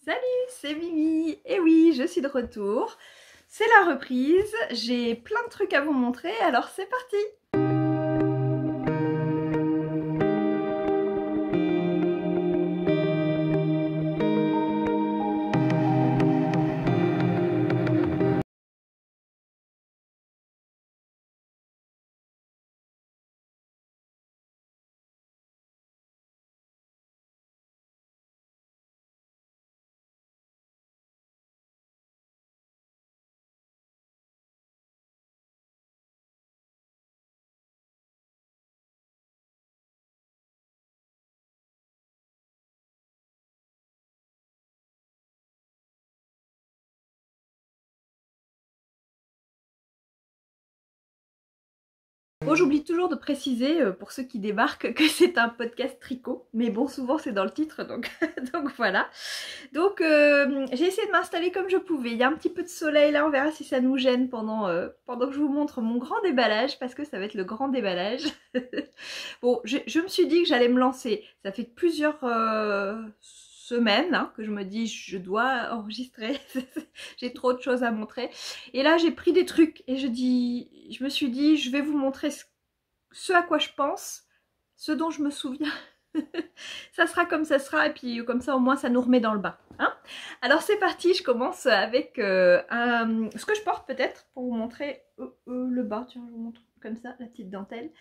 Salut, c'est Mimi. Et oui, je suis de retour. C'est la reprise. J'ai plein de trucs à vous montrer, alors c'est parti. Bon, j'oublie toujours de préciser, pour ceux qui débarquent, que c'est un podcast tricot. Mais bon, souvent c'est dans le titre, donc, donc voilà. Donc j'ai essayé de m'installer comme je pouvais. Il y a un petit peu de soleil là, on verra si ça nous gêne pendant que je vous montre mon grand déballage, parce que ça va être le grand déballage. Bon, je me suis dit que j'allais me lancer. Ça fait plusieurs semaines hein, que je me dis je dois enregistrer. J'ai trop de choses à montrer. Et là j'ai pris des trucs et je me suis dit je vais vous montrer ce à quoi je pense, ce dont je me souviens. Ça sera comme ça sera et puis comme ça au moins ça nous remet dans le bain. Hein, alors c'est parti, je commence avec ce que je porte peut-être pour vous montrer le bas. Tiens, je vous montre comme ça la petite dentelle.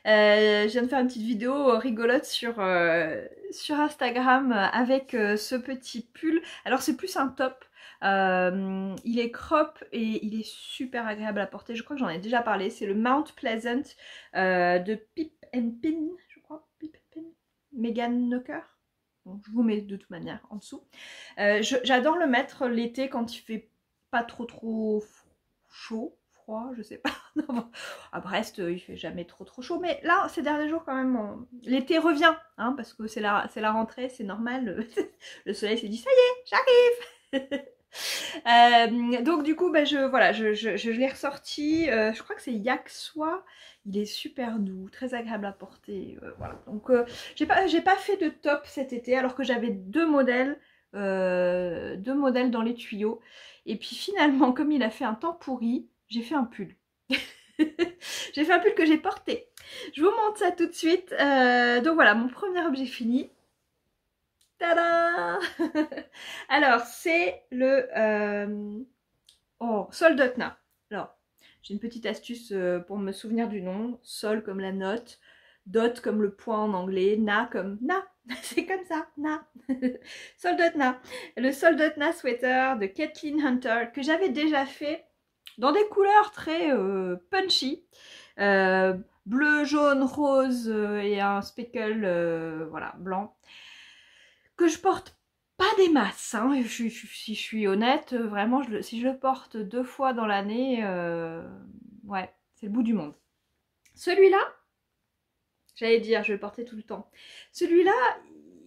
Je viens de faire une petite vidéo rigolote sur Instagram avec ce petit pull. Alors c'est plus un top. Il est crop et il est super agréable à porter. Je crois que j'en ai déjà parlé. C'est le Mount Pleasant de Pip and Pin, je crois. Pip and Pin. Megan Knocker. Bon, je vous mets de toute manière en dessous. J'adore le mettre l'été quand il fait pas trop chaud, froid, je sais pas. Non, bon. À Brest, il fait jamais trop chaud, mais là, ces derniers jours quand même, l'été revient, hein, parce que c'est la rentrée, c'est normal. Le soleil s'est dit ça y est, j'arrive. Donc du coup, bah, je l'ai ressorti. Je crois que c'est Yak Soie. Il est super doux, très agréable à porter. Voilà. Donc j'ai pas fait de top cet été, alors que j'avais deux modèles dans les tuyaux. Et puis finalement, comme il a fait un temps pourri, j'ai fait un pull. J'ai fait un pull que j'ai porté. Je vous montre ça tout de suite. Donc voilà, mon premier objet fini. Tada. Alors, c'est le Soldotna. Alors, j'ai une petite astuce pour me souvenir du nom. Sol comme la note, dot comme le point en anglais, na comme na. C'est comme ça, na. Soldotna. Le Soldotna sweater de Kathleen Hunter que j'avais déjà fait dans des couleurs très punchy. Bleu, jaune, rose et un speckle voilà, blanc. Que je porte pas des masses, hein. Si je suis honnête, vraiment, si je le porte 2 fois dans l'année, ouais, c'est le bout du monde. Celui-là, j'allais dire, je vais le porter tout le temps. Celui-là,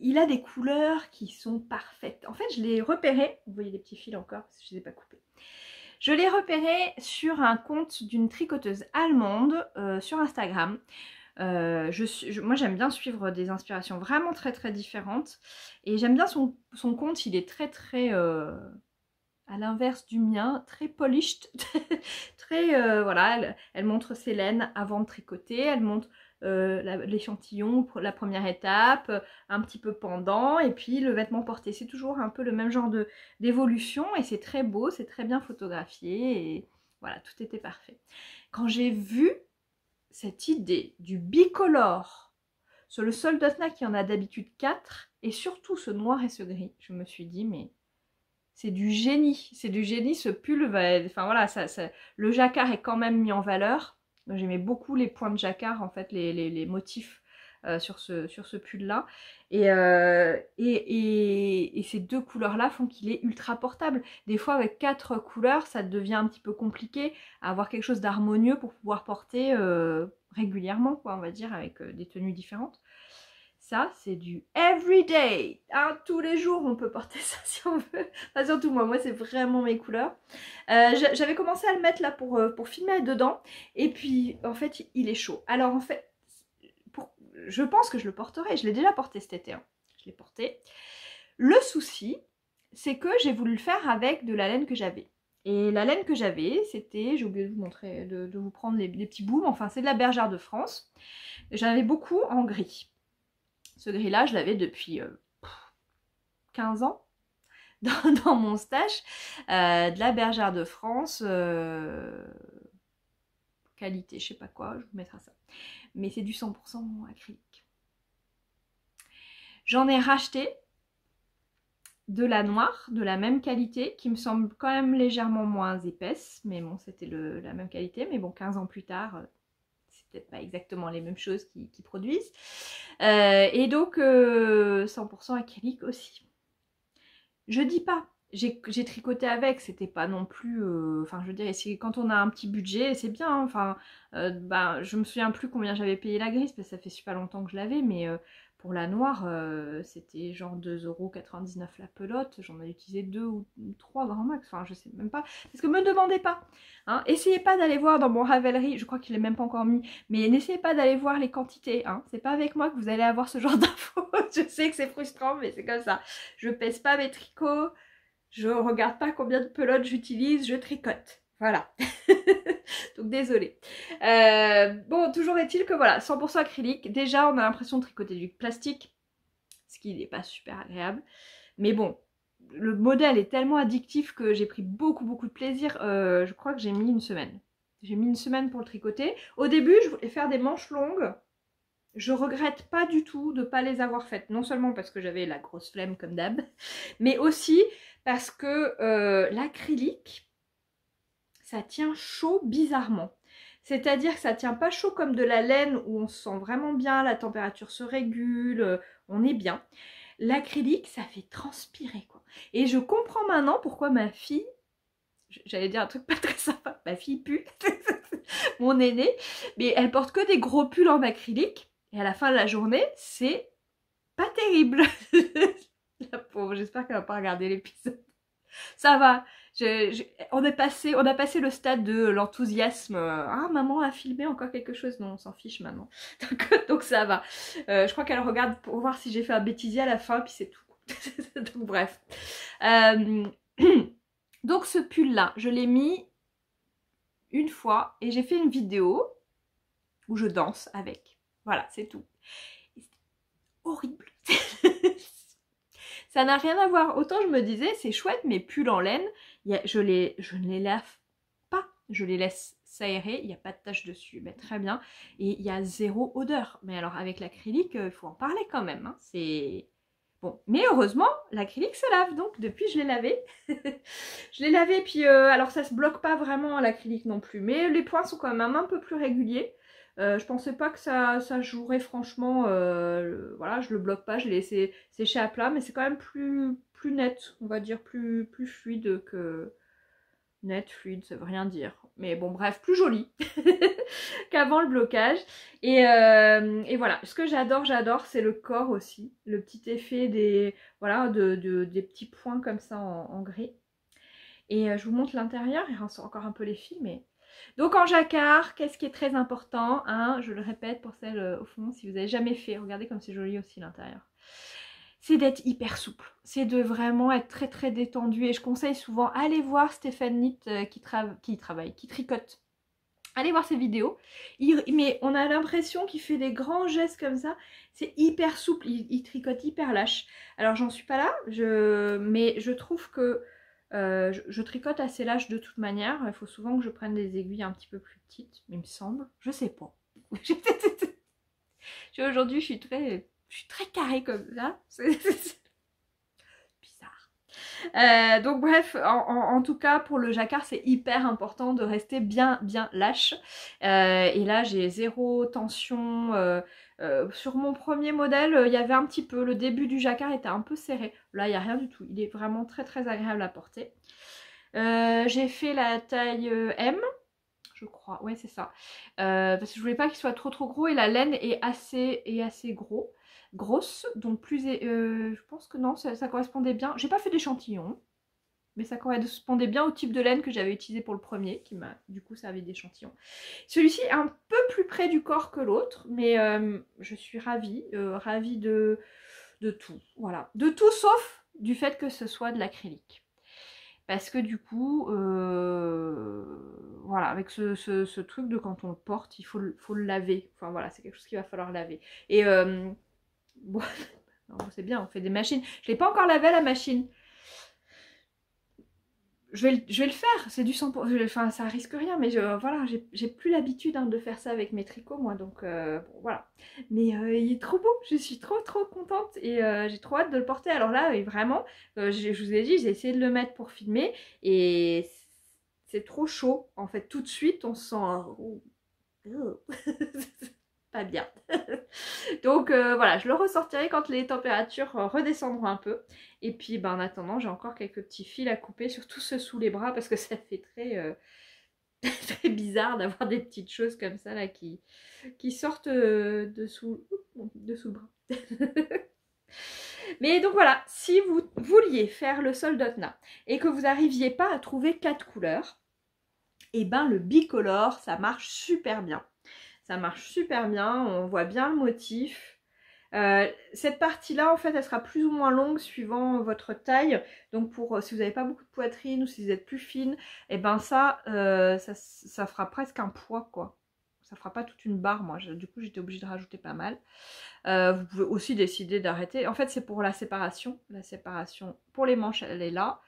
il a des couleurs qui sont parfaites. En fait, je l'ai repéré, vous voyez les petits fils encore, parce que je ne les ai pas coupés. Je l'ai repéré sur un compte d'une tricoteuse allemande sur Instagram. Moi j'aime bien suivre des inspirations vraiment très différentes. Et j'aime bien son compte, il est très à l'inverse du mien, très polished. Très, voilà, elle montre ses laines avant de tricoter, elle montre l'échantillon pour la première étape, un petit peu pendant, et puis le vêtement porté. C'est toujours un peu le même genre d'évolution, et c'est très beau, c'est très bien photographié, et voilà, tout était parfait. Quand j'ai vu cette idée du bicolore sur le Soldotna qui en a d'habitude 4, et surtout ce noir et ce gris, je me suis dit, mais c'est du génie, ce pull va, enfin voilà, le jacquard est quand même mis en valeur. J'aimais beaucoup les points de jacquard, en fait, les motifs sur ce pull là, et ces deux couleurs là font qu'il est ultra portable. Des fois avec 4 couleurs ça devient un petit peu compliqué à avoir quelque chose d'harmonieux pour pouvoir porter régulièrement, quoi, on va dire, avec des tenues différentes. Ça, c'est du everyday. Hein, tous les jours, on peut porter ça si on veut. Enfin, surtout moi c'est vraiment mes couleurs. J'avais commencé à le mettre là pour filmer dedans. Et puis, en fait, il est chaud. Alors, en fait, je pense que je le porterai. Je l'ai déjà porté cet été. Hein. Je l'ai porté. Le souci, c'est que j'ai voulu le faire avec de la laine que j'avais. Et la laine que j'avais, c'était, j'ai oublié de vous montrer, de vous prendre les petits bouts, enfin c'est de la Bergère de France. J'en avais beaucoup en gris. Ce gris-là, je l'avais depuis 15 ans dans mon stash. De la Bergère de France, qualité, je sais pas quoi, je vous mettrai ça. Mais c'est du 100% acrylique. J'en ai racheté de la noire, de la même qualité, qui me semble quand même légèrement moins épaisse, mais bon, c'était la même qualité, mais bon, 15 ans plus tard, c'est peut-être pas exactement les mêmes choses qui produisent. Et donc, 100% acrylique aussi. Je dis pas, j'ai tricoté avec, c'était pas non plus, enfin je veux dire, quand on a un petit budget, c'est bien, hein, enfin, bah, je me souviens plus combien j'avais payé la grise, parce que ça fait super longtemps que je l'avais, mais pour la noire, c'était genre 2,99 € la pelote, j'en ai utilisé 2 ou 3 grand max, enfin je sais même pas, parce que me demandez pas, hein, essayez pas d'aller voir dans mon Ravelry, je crois qu'il est même pas encore mis, mais n'essayez pas d'aller voir les quantités, hein, c'est pas avec moi que vous allez avoir ce genre d'infos, je sais que c'est frustrant, mais c'est comme ça, je pèse pas mes tricots, je regarde pas combien de pelotes j'utilise, je tricote. Voilà. Donc désolée. Bon, toujours est-il que voilà, 100% acrylique. Déjà, on a l'impression de tricoter du plastique, ce qui n'est pas super agréable. Mais bon, le modèle est tellement addictif que j'ai pris beaucoup de plaisir. Je crois que j'ai mis une semaine. J'ai mis une semaine pour le tricoter. Au début, je voulais faire des manches longues. Je regrette pas du tout de ne pas les avoir faites. Non seulement parce que j'avais la grosse flemme comme d'hab, mais aussi parce que l'acrylique, ça tient chaud bizarrement. C'est-à-dire que ça tient pas chaud comme de la laine où on se sent vraiment bien, la température se régule, on est bien. L'acrylique, ça fait transpirer quoi. Et je comprends maintenant pourquoi ma fille, j'allais dire un truc pas très sympa, ma fille pue, mon aînée, mais elle porte que des gros pulls en acrylique. Et à la fin de la journée, c'est pas terrible. La pauvre, j'espère qu'elle va pas regarder l'épisode. Ça va, on a passé le stade de l'enthousiasme. Ah, maman a filmé encore quelque chose. Non, on s'en fiche maintenant. Donc ça va. Je crois qu'elle regarde pour voir si j'ai fait un bêtisier à la fin, puis c'est tout. Donc bref. Donc ce pull-là, je l'ai mis une fois et j'ai fait une vidéo où je danse avec. Voilà, c'est tout. C'était horrible. Ça n'a rien à voir. Autant je me disais, c'est chouette, mes pulls en laine, je ne les lave pas. Je les laisse s'aérer, il n'y a pas de tache dessus. Mais très bien. Et il y a zéro odeur. Mais alors avec l'acrylique, il faut en parler quand même. Hein. C'est... Bon, mais heureusement, l'acrylique se lave, donc depuis je l'ai lavé. Je l'ai lavé, puis alors ça se bloque pas vraiment l'acrylique non plus. Mais les points sont quand même un peu plus réguliers. Je pensais pas que ça jouerait franchement, voilà, je le bloque pas, je l'ai laissé sécher à plat, mais c'est quand même plus net, on va dire, plus fluide que... Net, fluide, ça veut rien dire. Mais bon, bref, plus joli qu'avant le blocage. Et voilà, ce que j'adore, c'est le corps aussi. Le petit effet des, voilà, des petits points comme ça en gris. Et je vous montre l'intérieur, il reste encore un peu les fils, mais... Donc en jacquard, qu'est-ce qui est très important, hein, je le répète pour celles au fond, si vous n'avez jamais fait, regardez comme c'est joli aussi l'intérieur. C'est d'être hyper souple, c'est de vraiment être très détendu et je conseille souvent, allez voir Stéphane Knit qui tricote. Allez voir ses vidéos, mais on a l'impression qu'il fait des grands gestes comme ça, c'est hyper souple, il tricote hyper lâche. Alors j'en suis pas là, mais je trouve que je tricote assez lâche de toute manière, il faut souvent que je prenne des aiguilles un petit peu plus petites, il me semble, je sais pas. Aujourd'hui je suis très carrée comme ça, c'est bizarre. Donc bref, en tout cas pour le jacquard c'est hyper important de rester bien lâche. Et là j'ai zéro tension. Sur mon premier modèle il y avait un petit peu, le début du jacquard était un peu serré. Là il n'y a rien du tout, il est vraiment très agréable à porter. J'ai fait la taille M. Je crois, ouais c'est ça. Parce que je voulais pas qu'il soit trop gros et la laine est assez grosse, donc je pense que non, ça correspondait bien. J'ai pas fait d'échantillon, mais ça correspondait bien au type de laine que j'avais utilisé pour le premier, qui m'a du coup servi d'échantillon. Celui-ci est un peu plus près du corps que l'autre, mais je suis ravie de tout, voilà. De tout sauf du fait que ce soit de l'acrylique. Parce que du coup, voilà, avec ce truc de quand on le porte, il faut le laver. Enfin voilà, c'est quelque chose qu'il va falloir laver. Et bon, c'est bien, on fait des machines. Je ne l'ai pas encore lavé la machine. Je vais le faire, c'est du 100%, enfin ça risque rien, mais voilà, j'ai plus l'habitude de faire ça avec mes tricots moi, donc bon, voilà. Mais il est trop beau, je suis trop contente et j'ai trop hâte de le porter. Alors là, vraiment, je vous ai dit, j'ai essayé de le mettre pour filmer et c'est trop chaud. En fait, tout de suite, on se sent pas bien. Donc voilà, je le ressortirai quand les températures redescendront un peu. Et puis en attendant, j'ai encore quelques petits fils à couper, surtout ceux sous les bras, parce que ça fait très, très bizarre d'avoir des petites choses comme ça là qui sortent dessous le bras. Mais donc voilà, si vous vouliez faire le soldotna et que vous n'arriviez pas à trouver 4 couleurs, et le bicolore, ça marche super bien. Ça marche super bien, on voit bien le motif. Cette partie-là, en fait, elle sera plus ou moins longue suivant votre taille. Donc, si vous n'avez pas beaucoup de poitrine ou si vous êtes plus fine, et ça fera presque un poids, quoi. Ça fera pas toute une barre, moi. Du coup, j'étais obligée de rajouter pas mal. Vous pouvez aussi décider d'arrêter. En fait, c'est pour la séparation. La séparation pour les manches, elle est là.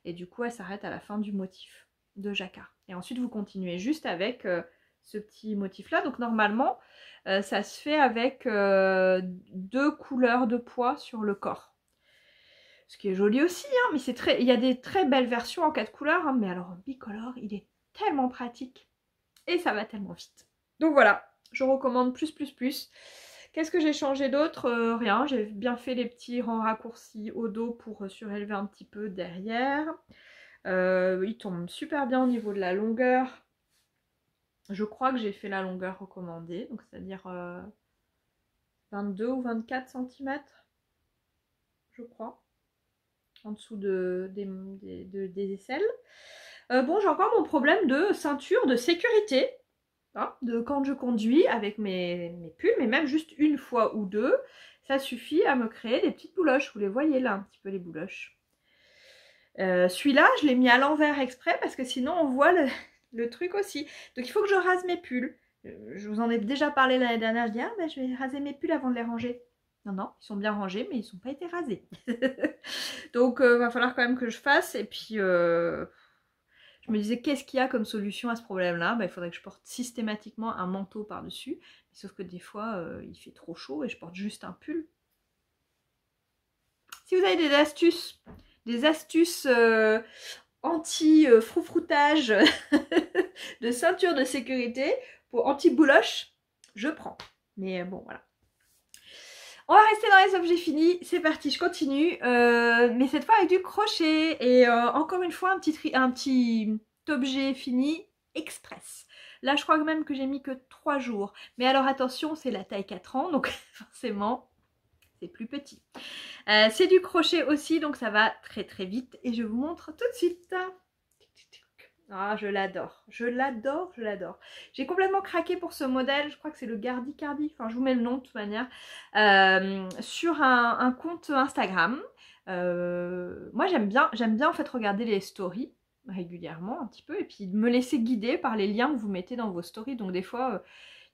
Et du coup, elle s'arrête à la fin du motif de jacquard. Et ensuite, vous continuez juste avec ce petit motif là. Donc normalement ça se fait avec 2 couleurs de poids sur le corps, ce qui est joli aussi, mais c'est il y a des très belles versions en 4 couleurs, mais alors en bicolore il est tellement pratique et ça va tellement vite. Donc voilà, je recommande plus. Qu'est-ce que j'ai changé d'autre? Rien, j'ai bien fait les petits rangs raccourcis au dos pour surélever un petit peu derrière. Il tombe super bien au niveau de la longueur. Je crois que j'ai fait la longueur recommandée, donc c'est-à-dire 22 ou 24 cm, je crois, en dessous des aisselles. Bon, j'ai encore mon problème de ceinture de sécurité, de quand je conduis avec mes pulls, mais même juste une fois ou deux, ça suffit à me créer des petites bouloches. Vous les voyez là, un petit peu les bouloches. Celui-là, je l'ai mis à l'envers exprès parce que sinon on voit le truc aussi. Donc il faut que je rase mes pulls. Je vous en ai déjà parlé l'année dernière. Je dis je vais raser mes pulls avant de les ranger. Non, ils sont bien rangés, mais ils n'ont pas été rasés. Donc va falloir quand même que je fasse. Et puis je me disais qu'est-ce qu'il y a comme solution à ce problème-là. Il faudrait que je porte systématiquement un manteau par-dessus. Sauf que des fois il fait trop chaud et je porte juste un pull. Si vous avez des astuces anti-froufroutage de ceinture de sécurité pour anti-bouloche, je prends. Mais bon, voilà. On va rester dans les objets finis. C'est parti, je continue. Mais cette fois avec du crochet. Et encore une fois, un petit objet fini express. Là, je crois même que j'ai mis que 3 jours. Mais alors attention, c'est la taille 4 ans, donc forcément, c'est plus petit. C'est du crochet aussi, donc ça va très vite. Et je vous montre tout de suite. Ah, je l'adore, je l'adore. J'ai complètement craqué pour ce modèle, je crois que c'est le Gardi Cardi, enfin je vous mets le nom de toute manière, sur un compte Instagram. Moi j'aime bien en fait regarder les stories régulièrement un petit peu et puis me laisser guider par les liens que vous mettez dans vos stories. Donc des fois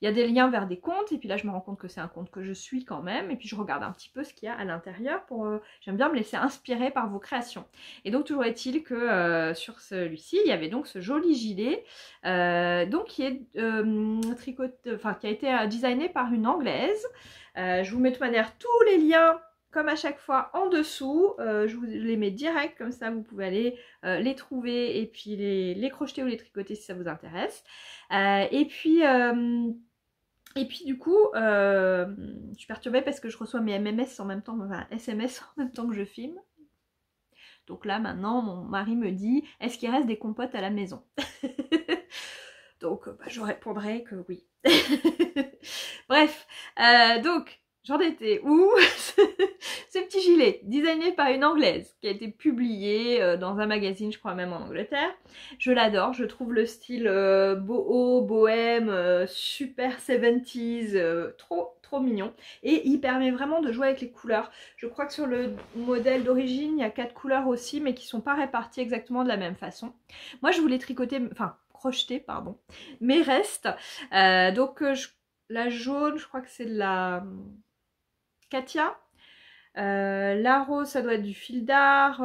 il y a des liens vers des comptes et puis là je me rends compte que c'est un compte que je suis quand même et puis je regarde un petit peu ce qu'il y a à l'intérieur j'aime bien me laisser inspirer par vos créations. Et donc toujours est-il que sur celui-ci il y avait donc ce joli gilet donc qui est qui a été designé par une anglaise. Je vous mets de toute manière tous les liens comme à chaque fois en dessous, je vous les mets direct comme ça vous pouvez aller les trouver et puis les crocheter ou les tricoter si ça vous intéresse. Et puis du coup, je suis perturbée parce que je reçois mes SMS en même temps que je filme. Donc là maintenant, mon mari me dit, est-ce qu'il reste des compotes à la maison? Donc je répondrai que oui. Bref, donc j'en étais où? Ce petit gilet, designé par une anglaise, qui a été publié dans un magazine, je crois même en Angleterre. Je l'adore, je trouve le style boho, bohème, super 70s, trop trop mignon. Et il permet vraiment de jouer avec les couleurs. Je crois que sur le modèle d'origine, il y a 4 couleurs aussi, mais qui ne sont pas réparties exactement de la même façon. Moi, je voulais tricoter, enfin crocheter, pardon, mes restes. La jaune, je crois que c'est de la Katia. La rose, ça doit être du fil d'art.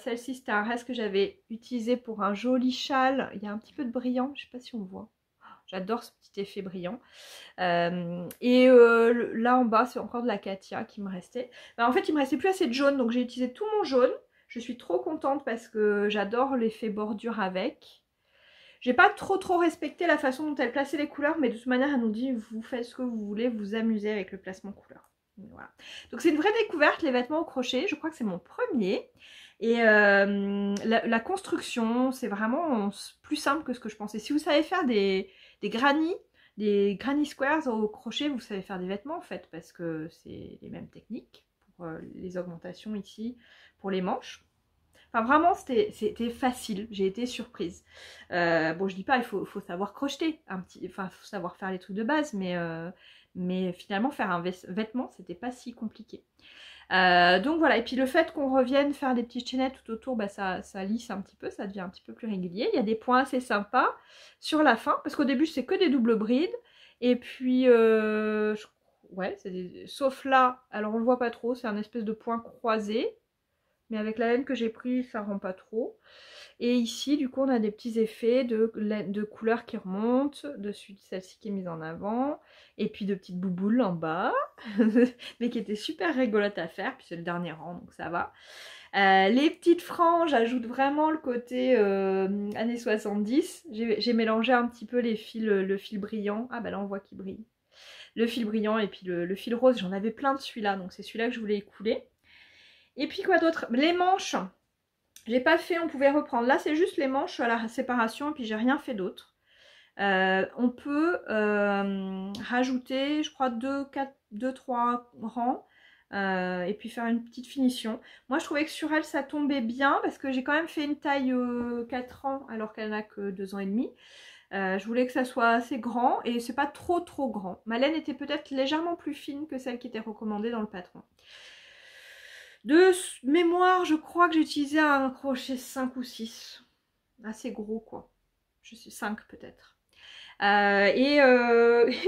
Celle-ci, c'était un reste que j'avais utilisé pour un joli châle. Il y a un petit peu de brillant, je ne sais pas si on voit. J'adore ce petit effet brillant. Là en bas, c'est encore de la Katia qui me restait. En fait, il me restait plus assez de jaune, donc j'ai utilisé tout mon jaune. Je suis trop contente parce que j'adore l'effet bordure avec. J'ai pas trop respecté la façon dont elle plaçait les couleurs, mais de toute manière, elle nous dit vous faites ce que vous voulez, vous amusez avec le placement couleur. Voilà. Donc c'est une vraie découverte, les vêtements au crochet. Je crois que c'est mon premier. Et la construction, c'est vraiment plus simple que ce que je pensais. Si vous savez faire des granny squares au crochet, vous savez faire des vêtements en fait, parce que c'est les mêmes techniques pour les augmentations ici, pour les manches. Enfin vraiment c'était facile, j'ai été surprise. Bon, je dis pas il faut savoir crocheter un petit, enfin faut savoir faire les trucs de base, mais finalement faire un vêtement c'était pas si compliqué. Donc voilà, et puis le fait qu'on revienne faire des petites chaînettes tout autour, bah ça lisse un petit peu, ça devient un petit peu plus régulier. Il y a des points assez sympas sur la fin, parce qu'au début c'est que des doubles brides, et puis ouais, sauf là, alors on le voit pas trop, c'est un espèce de point croisé, mais avec la laine que j'ai pris, ça rend pas trop. Et ici, du coup, on a des petits effets de couleurs qui remontent, dessus de celle-ci qui est mise en avant, et puis de petites bouboules en bas, mais qui étaient super rigolotes à faire, puis c'est le dernier rang, donc ça va. Les petites franges ajoutent vraiment le côté années 70. J'ai mélangé un petit peu les fils, le fil brillant. Ah bah là on voit qu'il brille. Le fil brillant et puis le fil rose, j'en avais plein de celui-là, donc c'est celui-là que je voulais écouler. Et puis quoi d'autre? Les manches, j'ai pas fait, on pouvait reprendre. Là c'est juste les manches à la séparation et puis j'ai rien fait d'autre. On peut rajouter, je crois, 2-3 rangs et puis faire une petite finition. Moi je trouvais que sur elle ça tombait bien parce que j'ai quand même fait une taille 4 ans alors qu'elle n'a que 2 ans et demi. Je voulais que ça soit assez grand et c'est pas trop grand. Ma laine était peut-être légèrement plus fine que celle qui était recommandée dans le patron. De mémoire, je crois que j'ai utilisé un crochet 5 ou 6. Assez gros quoi. Je suis 5 peut-être. Et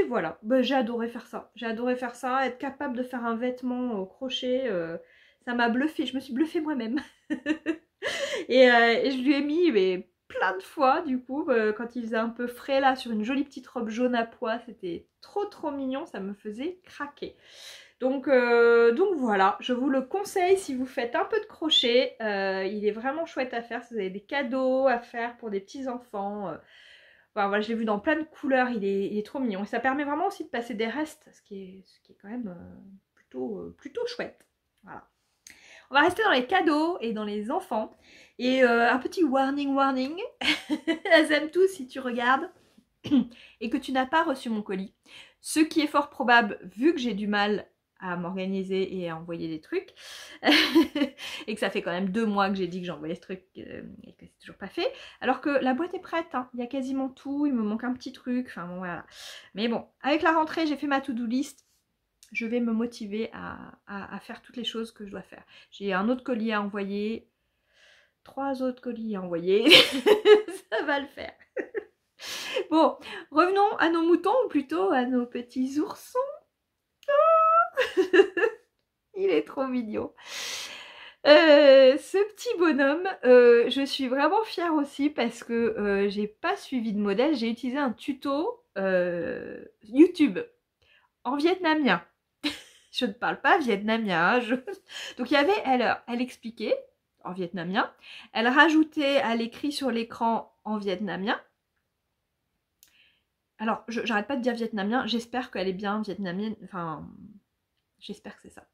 voilà, bah, j'ai adoré faire ça. J'ai adoré faire ça, être capable de faire un vêtement au crochet. Ça m'a bluffé, je me suis bluffée moi-même. et je lui ai mis mais, plein de fois du coup, quand il faisait un peu frais là, sur une jolie petite robe jaune à pois. C'était trop mignon, ça me faisait craquer. Donc voilà, je vous le conseille si vous faites un peu de crochet. Il est vraiment chouette à faire si vous avez des cadeaux à faire pour des petits enfants. Enfin, voilà, je l'ai vu dans plein de couleurs, il est trop mignon. Et ça permet vraiment aussi de passer des restes, ce qui est quand même plutôt chouette. Voilà. On va rester dans les cadeaux et dans les enfants. Et un petit warning. Azamtou, si tu regardes et que tu n'as pas reçu mon colis, ce qui est fort probable vu que j'ai du mal à m'organiser et à envoyer des trucs et que ça fait quand même 2 mois que j'ai dit que j'envoyais ce truc et que c'est toujours pas fait, alors que la boîte est prête, hein. Il y a quasiment tout, il me manque un petit truc, enfin bon voilà. Mais bon, avec la rentrée j'ai fait ma to-do list, je vais me motiver à faire toutes les choses que je dois faire. J'ai un autre colis à envoyer, 3 autres colis à envoyer, ça va le faire. Bon, revenons à nos moutons, ou plutôt à nos petits oursons. Oh il est trop mignon. Ce petit bonhomme, je suis vraiment fière aussi parce que j'ai pas suivi de modèle, j'ai utilisé un tuto YouTube en vietnamien. Je ne parle pas vietnamien. Donc il y avait, elle expliquait en vietnamien, elle rajoutait à l'écrit sur l'écran en vietnamien. Alors, j'arrête pas de dire vietnamien, j'espère qu'elle est bien vietnamienne, enfin, j'espère que c'est ça.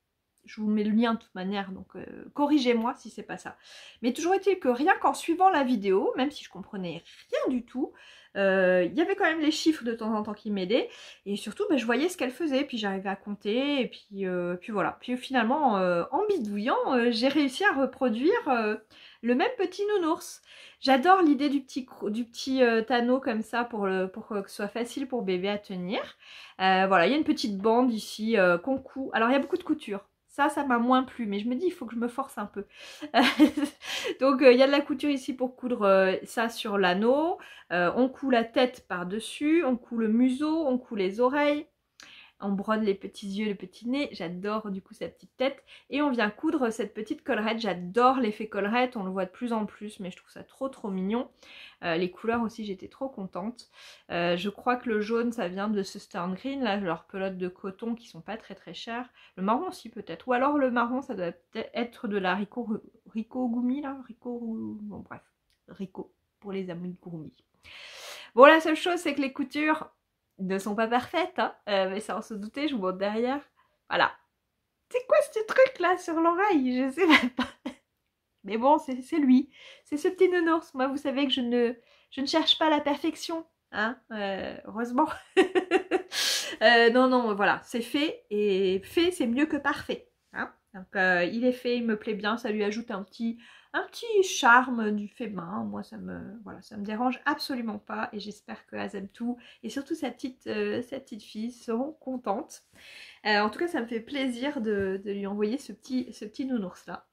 Je vous mets le lien de toute manière, donc corrigez-moi si c'est pas ça. Mais toujours est-il que rien qu'en suivant la vidéo, même si je comprenais rien du tout, il y avait quand même les chiffres de temps en temps qui m'aidaient. Et surtout, je voyais ce qu'elle faisait, puis j'arrivais à compter, et puis voilà. Puis finalement, en bidouillant, j'ai réussi à reproduire le même petit nounours. J'adore l'idée du petit tonneau comme ça pour que ce soit facile pour bébé à tenir. Voilà, il y a une petite bande ici qu'on coud. Alors il y a beaucoup de couture. Ça m'a moins plu, mais je me dis il faut que je me force un peu. Donc il y a de la couture ici pour coudre ça sur l'anneau. On coud la tête par-dessus, on coud le museau, on coud les oreilles. On brode les petits yeux, le petit nez. J'adore du coup sa petite tête. Et on vient coudre cette petite collerette. J'adore l'effet collerette. On le voit de plus en plus, mais je trouve ça trop mignon. Les couleurs aussi, j'étais trop contente. Je crois que le jaune, ça vient de ce Stern Green, là, leurs pelotes de coton qui sont pas très chères. Le marron aussi peut-être. Ou alors le marron, ça doit peut-être être de la Rico Gumi, là. Bon bref, Rico, pour les amis de Gourmi. Bon, la seule chose, c'est que les coutures ne sont pas parfaites, hein, mais ça on se doutait, je vous montre derrière. Voilà. C'est quoi ce truc là sur l'oreille? Je sais même pas. Mais bon, c'est lui. C'est ce petit nounours. Moi, vous savez que je ne cherche pas la perfection. Hein, heureusement. Non, voilà. C'est fait. Et fait, c'est mieux que parfait. Hein, donc, il est fait, il me plaît bien. Ça lui ajoute un petit charme du fait main. Moi, ça me dérange absolument pas. Et j'espère que Azemtou et surtout sa petite fille seront contentes. En tout cas, ça me fait plaisir de lui envoyer ce petit nounours là.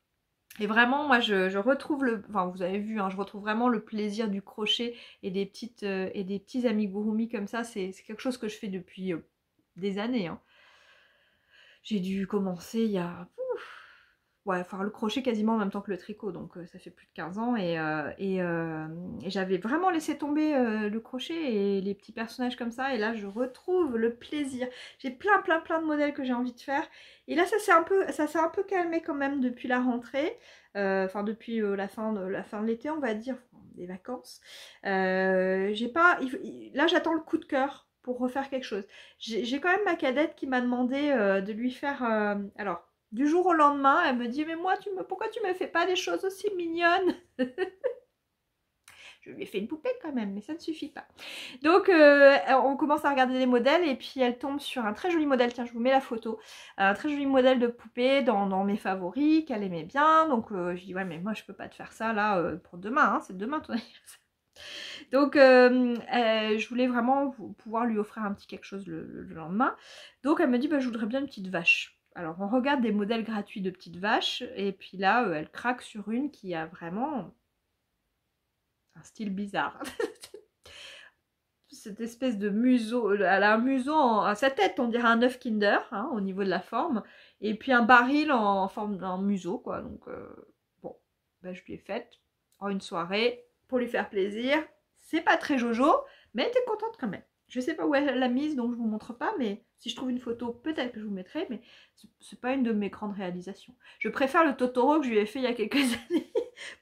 Et vraiment, moi, je retrouve enfin, vous avez vu, hein, je retrouve vraiment le plaisir du crochet et des petits amigurumi comme ça. C'est quelque chose que je fais depuis des années. Hein. J'ai dû commencer il y a... ouais, enfin le crochet quasiment en même temps que le tricot, donc ça fait plus de 15 ans. Et j'avais vraiment laissé tomber le crochet et les petits personnages comme ça. Et là, je retrouve le plaisir. J'ai plein de modèles que j'ai envie de faire. Et là, ça s'est un peu calmé quand même depuis la rentrée. Enfin, depuis la fin de l'été, on va dire, des vacances. Là, j'attends le coup de cœur pour refaire quelque chose. J'ai quand même ma cadette qui m'a demandé de lui faire... alors, du jour au lendemain, elle me dit « Mais moi, pourquoi tu me fais pas des choses aussi mignonnes ?» Je lui ai fait une poupée quand même, mais ça ne suffit pas. Donc, on commence à regarder des modèles et puis elle tombe sur un très joli modèle. Tiens, je vous mets la photo. Un très joli modèle de poupée dans mes favoris qu'elle aimait bien. Donc, je dis « Ouais, mais moi, je peux pas te faire ça là pour demain. Hein, c'est demain ton anniversaire. » Donc, je voulais vraiment pouvoir lui offrir un petit quelque chose le lendemain. Donc, elle me dit « Je voudrais bien une petite vache. » Alors, on regarde des modèles gratuits de petites vaches. Et puis là, elle craque sur une qui a vraiment un style bizarre. Cette espèce de museau. Elle a un museau à sa tête, on dirait un œuf Kinder, hein, au niveau de la forme. Et puis un baril en forme d'un museau, quoi. Donc, bon, je lui ai faite en une soirée pour lui faire plaisir. C'est pas très jojo, mais elle était contente quand même. Je sais pas où elle l'a mise, donc je vous montre pas, mais si je trouve une photo, peut-être que je vous mettrai, mais c'est pas une de mes grandes réalisations. Je préfère le Totoro que je lui ai fait il y a quelques années.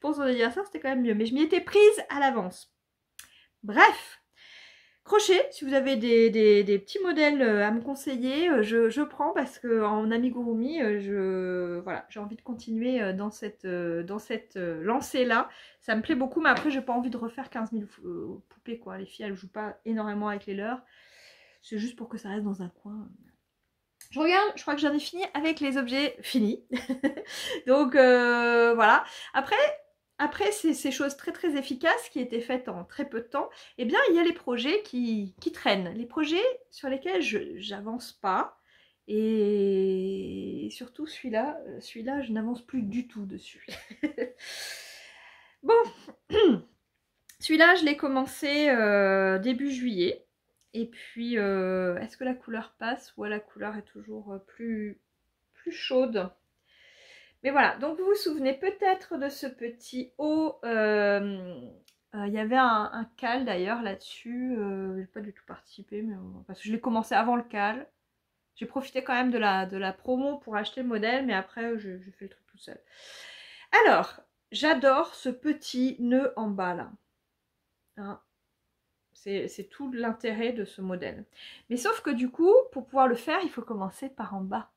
Pour son anniversaire, c'était quand même mieux, mais je m'y étais prise à l'avance. Bref, crochet, si vous avez des petits modèles à me conseiller, je prends parce qu'en amigurumi, voilà, j'ai envie de continuer dans cette lancée-là. Ça me plaît beaucoup, mais après, j'ai pas envie de refaire 15 000 poupées, quoi. Les filles, elles jouent pas énormément avec les leurs. C'est juste pour que ça reste dans un coin. Je regarde, je crois que j'en ai fini avec les objets finis. Donc, voilà. Après ces choses très efficaces qui étaient faites en très peu de temps, eh bien il y a les projets qui traînent, les projets sur lesquels j'avance pas, et surtout celui-là je n'avance plus du tout dessus. Bon, celui-là je l'ai commencé début juillet, et puis est-ce que la couleur passe ou la couleur est toujours plus chaude? Mais voilà, donc vous vous souvenez peut-être de ce petit haut. Il y avait un cal d'ailleurs là-dessus. Je n'ai pas du tout participé, mais parce que je l'ai commencé avant le cal. J'ai profité quand même de la promo pour acheter le modèle, mais après je fais le truc tout seul. Alors, j'adore ce petit nœud en bas là. Hein, c'est tout l'intérêt de ce modèle. Mais sauf que du coup, pour pouvoir le faire, il faut commencer par en bas.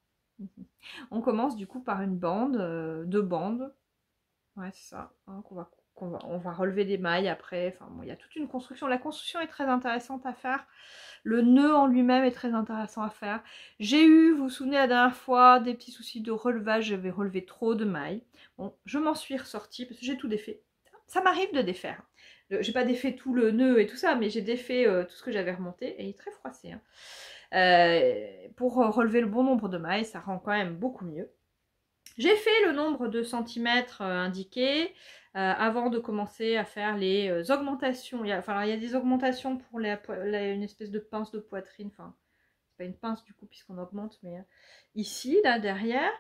On commence du coup par une bande, deux bandes. Ouais, c'est ça, hein, on va relever des mailles après. Enfin bon, il y a toute une construction. La construction est très intéressante à faire. Le nœud en lui-même est très intéressant à faire. J'ai eu, vous vous souvenez la dernière fois, des petits soucis de relevage. J'avais relevé trop de mailles. Bon, je m'en suis ressortie parce que j'ai tout défait. Ça m'arrive de défaire. J'ai pas défait tout le nœud et tout ça, mais j'ai défait tout ce que j'avais remonté. Et il est très froissé. Hein. Pour relever le bon nombre de mailles, ça rend quand même beaucoup mieux. J'ai fait le nombre de centimètres indiqué avant de commencer à faire les augmentations. Il y a des augmentations pour une espèce de pince de poitrine. Enfin, c'est pas une pince du coup puisqu'on augmente, mais ici, là, derrière.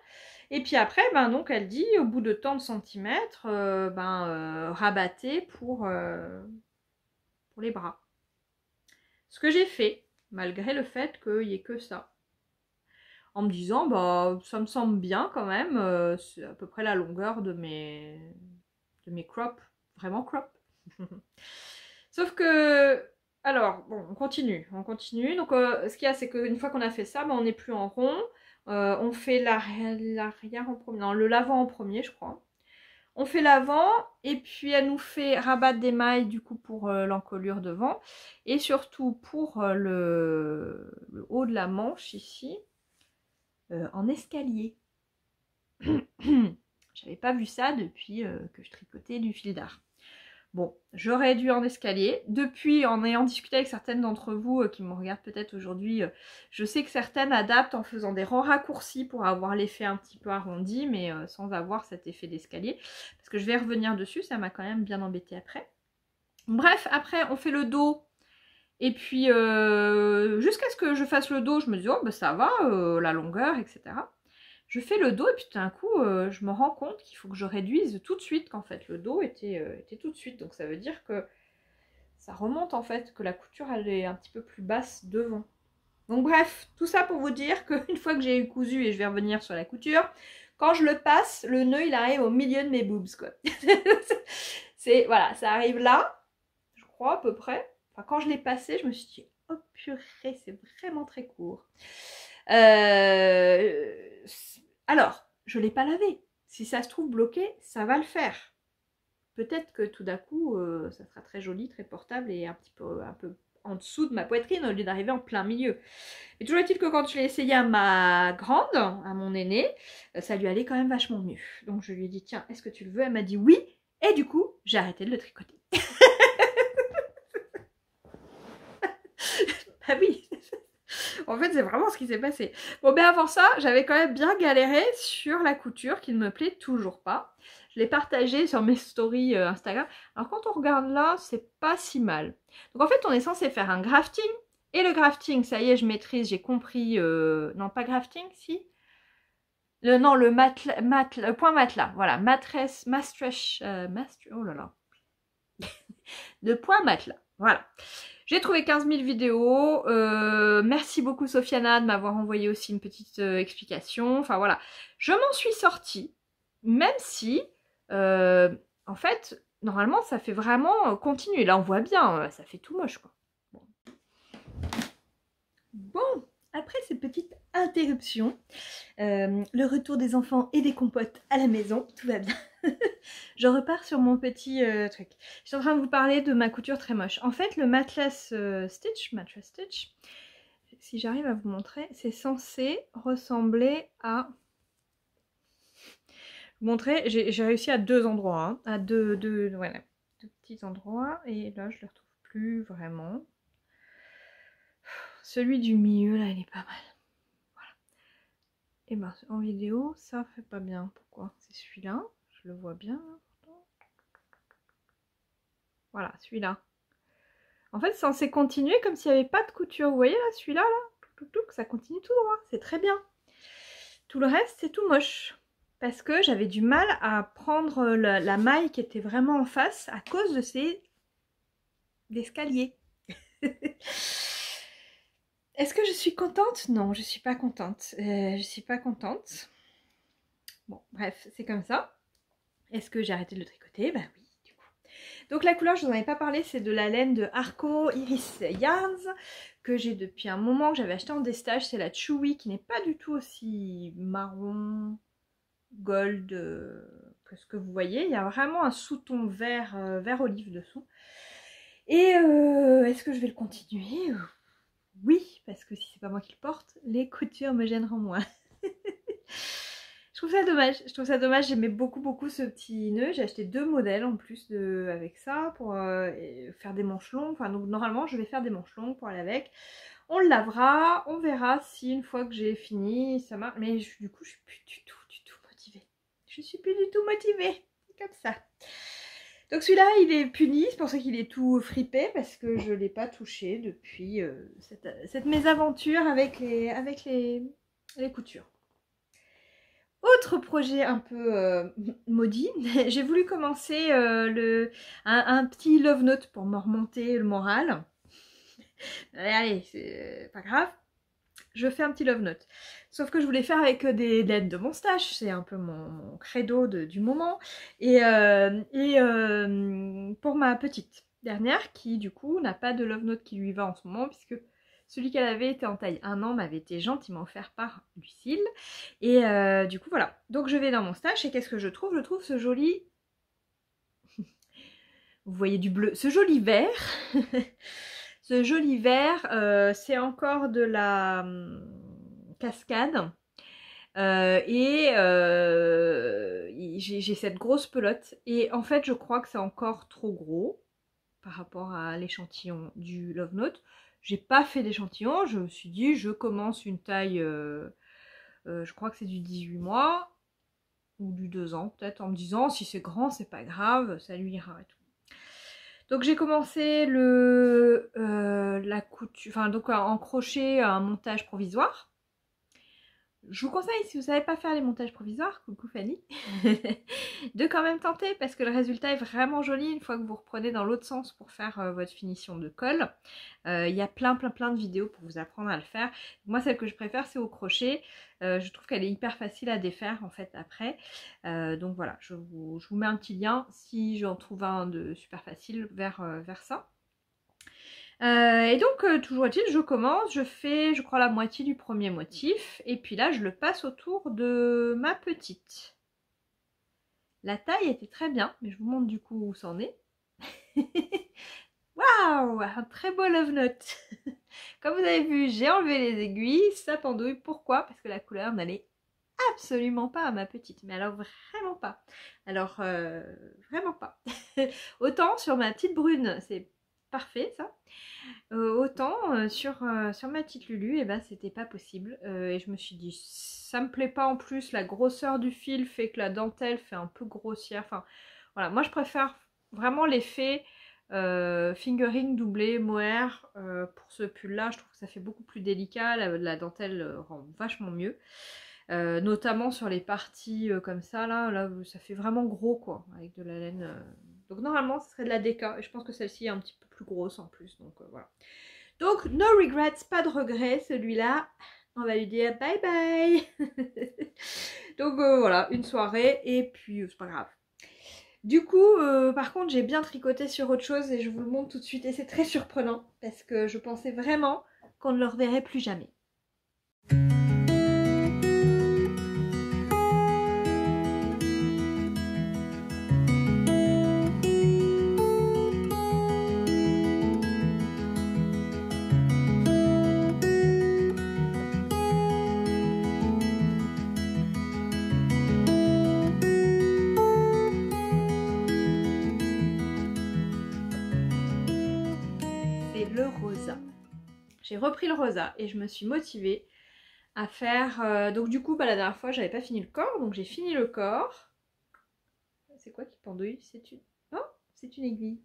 Et puis après, ben, donc, elle dit, au bout de tant de centimètres, rabattez pour les bras. Ce que j'ai fait, malgré le fait qu'il n'y ait que ça. En me disant, bah, ça me semble bien quand même, c'est à peu près la longueur de mes crops, vraiment crop. Sauf que, alors, bon, on continue. Donc, ce qu'il y a, c'est qu'une fois qu'on a fait ça, bah, on n'est plus en rond. On fait l'arrière en premier, non, le l'avant en premier, je crois. On fait l'avant, et puis elle nous fait rabattre des mailles, du coup, pour l'encolure devant. Et surtout, pour le haut de la manche, ici, en escalier. J'avais pas vu ça depuis que je tricotais du fil d'art. Bon, j'aurais dû en escalier. Depuis, en ayant discuté avec certaines d'entre vous qui me regardent peut-être aujourd'hui, je sais que certaines adaptent en faisant des rangs raccourcis pour avoir l'effet un petit peu arrondi, mais sans avoir cet effet d'escalier. Parce que je vais revenir dessus, ça m'a quand même bien embêté après. Bref, après, on fait le dos. Et puis, jusqu'à ce que je fasse le dos, je me dis, oh, bah, ça va, la longueur, etc. Je fais le dos et puis tout d'un coup, je me rends compte qu'il faut que je réduise tout de suite, qu'en fait, le dos était tout de suite. Donc ça veut dire que ça remonte en fait, que la couture, elle est un petit peu plus basse devant. Donc bref, tout ça pour vous dire qu'une fois que j'ai eu cousu, et je vais revenir sur la couture, quand je le passe, le nœud, il arrive au milieu de mes boobs, quoi. Voilà, ça arrive là, je crois, à peu près. Enfin, quand je l'ai passé, je me suis dit, oh purée, c'est vraiment très court. Alors, je ne l'ai pas lavé. Si ça se trouve bloqué, ça va le faire. Peut-être que tout d'un coup, ça sera très joli, très portable et un peu en dessous de ma poitrine au lieu d'arriver en plein milieu. Et toujours est-il que quand je l'ai essayé à ma grande, à mon aînée, ça lui allait quand même vachement mieux. Donc je lui ai dit, tiens, est-ce que tu le veux? Elle m'a dit oui. Et du coup, j'ai arrêté de le tricoter. Bah oui. En fait, c'est vraiment ce qui s'est passé. Bon, mais avant ça, j'avais quand même bien galéré sur la couture qui ne me plaît toujours pas. Je l'ai partagée sur mes stories Instagram. Alors, quand on regarde là, c'est pas si mal. Donc, en fait, on est censé faire un grafting. Et le grafting, ça y est, je maîtrise, j'ai compris. Non, pas grafting, si. Non, le point matelas. Voilà, oh là là. De point matelas. Voilà. J'ai trouvé 15 000 vidéos. Merci beaucoup Sofiana de m'avoir envoyé aussi une petite explication. Enfin voilà, je m'en suis sortie. Même si, en fait, normalement ça fait vraiment continuer. Là on voit bien, ça fait tout moche quoi. Bon, après ces petites interruptions, le retour des enfants et des compotes à la maison, tout va bien. Je repars sur mon petit truc. Je suis en train de vous parler de ma couture très moche. En fait, le mattress stitch, si j'arrive à vous montrer, c'est censé ressembler à... Vous montrer, j'ai réussi à deux endroits, hein, à deux petits endroits, et là je ne le retrouve plus vraiment. Celui du milieu, là, il est pas mal. Voilà. Et ben, en vidéo, ça fait pas bien. Pourquoi? C'est celui-là, je le vois bien. Voilà, celui-là. En fait, c'est censé continuer comme s'il n'y avait pas de couture. Vous voyez là, celui-là, là, ça continue tout droit. C'est très bien. Tout le reste, c'est tout moche. Parce que j'avais du mal à prendre la maille qui était vraiment en face à cause de ces escaliers. Est-ce que je suis contente? Non, je suis pas contente. Je suis pas contente. Bon, bref, c'est comme ça. Est-ce que j'ai arrêté de le tricoter? Bah oui. Donc la couleur, je vous en avais pas parlé, c'est de la laine de Arco Iris Yarns que j'ai depuis un moment, que j'avais acheté en destage, c'est la Chewy qui n'est pas du tout aussi marron, gold que ce que vous voyez. Il y a vraiment un sous-ton vert, vert olive dessous. Et est-ce que je vais le continuer? Oui, parce que si c'est pas moi qui le porte, les coutures me gêneront moins. Je trouve ça dommage, j'aimais beaucoup ce petit nœud, j'ai acheté 2 modèles en plus avec ça pour faire des manches longues, enfin donc normalement je vais faire des manches longues pour aller avec. On le lavera, on verra si une fois que j'ai fini ça marche, mais du coup je suis plus du tout motivée. Je suis plus du tout motivée, c'est comme ça. Donc celui-là il est puni, c'est pour ça qu'il est tout fripé parce que je ne l'ai pas touché depuis cette mésaventure avec les coutures. Autre projet un peu maudit, j'ai voulu commencer un petit love note pour me remonter le moral. Allez, c'est pas grave. Je fais un petit love note. Sauf que je voulais faire avec des lettres de mon stash, c'est un peu mon credo du moment. Et pour ma petite dernière, qui du coup n'a pas de love note qui lui va en ce moment, puisque celui qu'elle avait été en taille 1 an m'avait été gentiment offert par Lucille. Et du coup voilà. Donc je vais dans mon stash et qu'est-ce que je trouve? Je trouve ce joli... Vous voyez du bleu. Ce joli vert. Ce joli vert, c'est encore de la cascade. J'ai cette grosse pelote. Et en fait, je crois que c'est encore trop gros par rapport à l'échantillon du Love Note. J'ai pas fait d'échantillon. Je me suis dit, je commence une taille, je crois que c'est du 18 mois ou du 2 ans peut-être, en me disant, si c'est grand, c'est pas grave, ça lui ira et tout. Donc j'ai commencé la couture, enfin donc en crochet un montage provisoire. Je vous conseille, si vous ne savez pas faire les montages provisoires, coucou Fanny, de quand même tenter parce que le résultat est vraiment joli une fois que vous reprenez dans l'autre sens pour faire votre finition de col. Il y a plein de vidéos pour vous apprendre à le faire. Moi, celle que je préfère, c'est au crochet. Je trouve qu'elle est hyper facile à défaire en fait après. Donc voilà, je vous mets un petit lien si j'en trouve un de super facile vers ça. Et donc, toujours est-il, je commence, je fais, je crois, la moitié du premier motif. Et puis là, je le passe autour de ma petite. La taille était très bien, mais je vous montre du coup où c'en est. Waouh, un très beau love note. Comme vous avez vu, j'ai enlevé les aiguilles, ça pendouille. Pourquoi? Parce que la couleur n'allait absolument pas à ma petite. Mais alors vraiment pas. Alors, vraiment pas. Autant sur ma petite brune, c'est parfait ça. Autant sur ma petite Lulu, et ben c'était pas possible. Et je me suis dit, ça me plaît pas en plus, la grosseur du fil fait que la dentelle fait un peu grossière. Enfin voilà, moi je préfère vraiment l'effet fingering doublé mohair pour ce pull là. Je trouve que ça fait beaucoup plus délicat, la dentelle rend vachement mieux. Notamment sur les parties comme ça, là ça fait vraiment gros quoi, avec de la laine. Donc normalement ce serait de la déca, et je pense que celle-ci est un petit peu plus grosse en plus, donc voilà. Donc no regrets, pas de regrets, celui-là, on va lui dire bye bye. Donc voilà, une soirée, et puis c'est pas grave. Du coup, par contre, j'ai bien tricoté sur autre chose, et je vous le montre tout de suite, et c'est très surprenant, parce que je pensais vraiment qu'on ne le reverrait plus jamais. Le rosa. J'ai repris le rosa et je me suis motivée à faire... donc du coup, la dernière fois, j'avais pas fini le corps, donc j'ai fini le corps. C'est quoi qui pendouille? C'est une... Oh, c'est une aiguille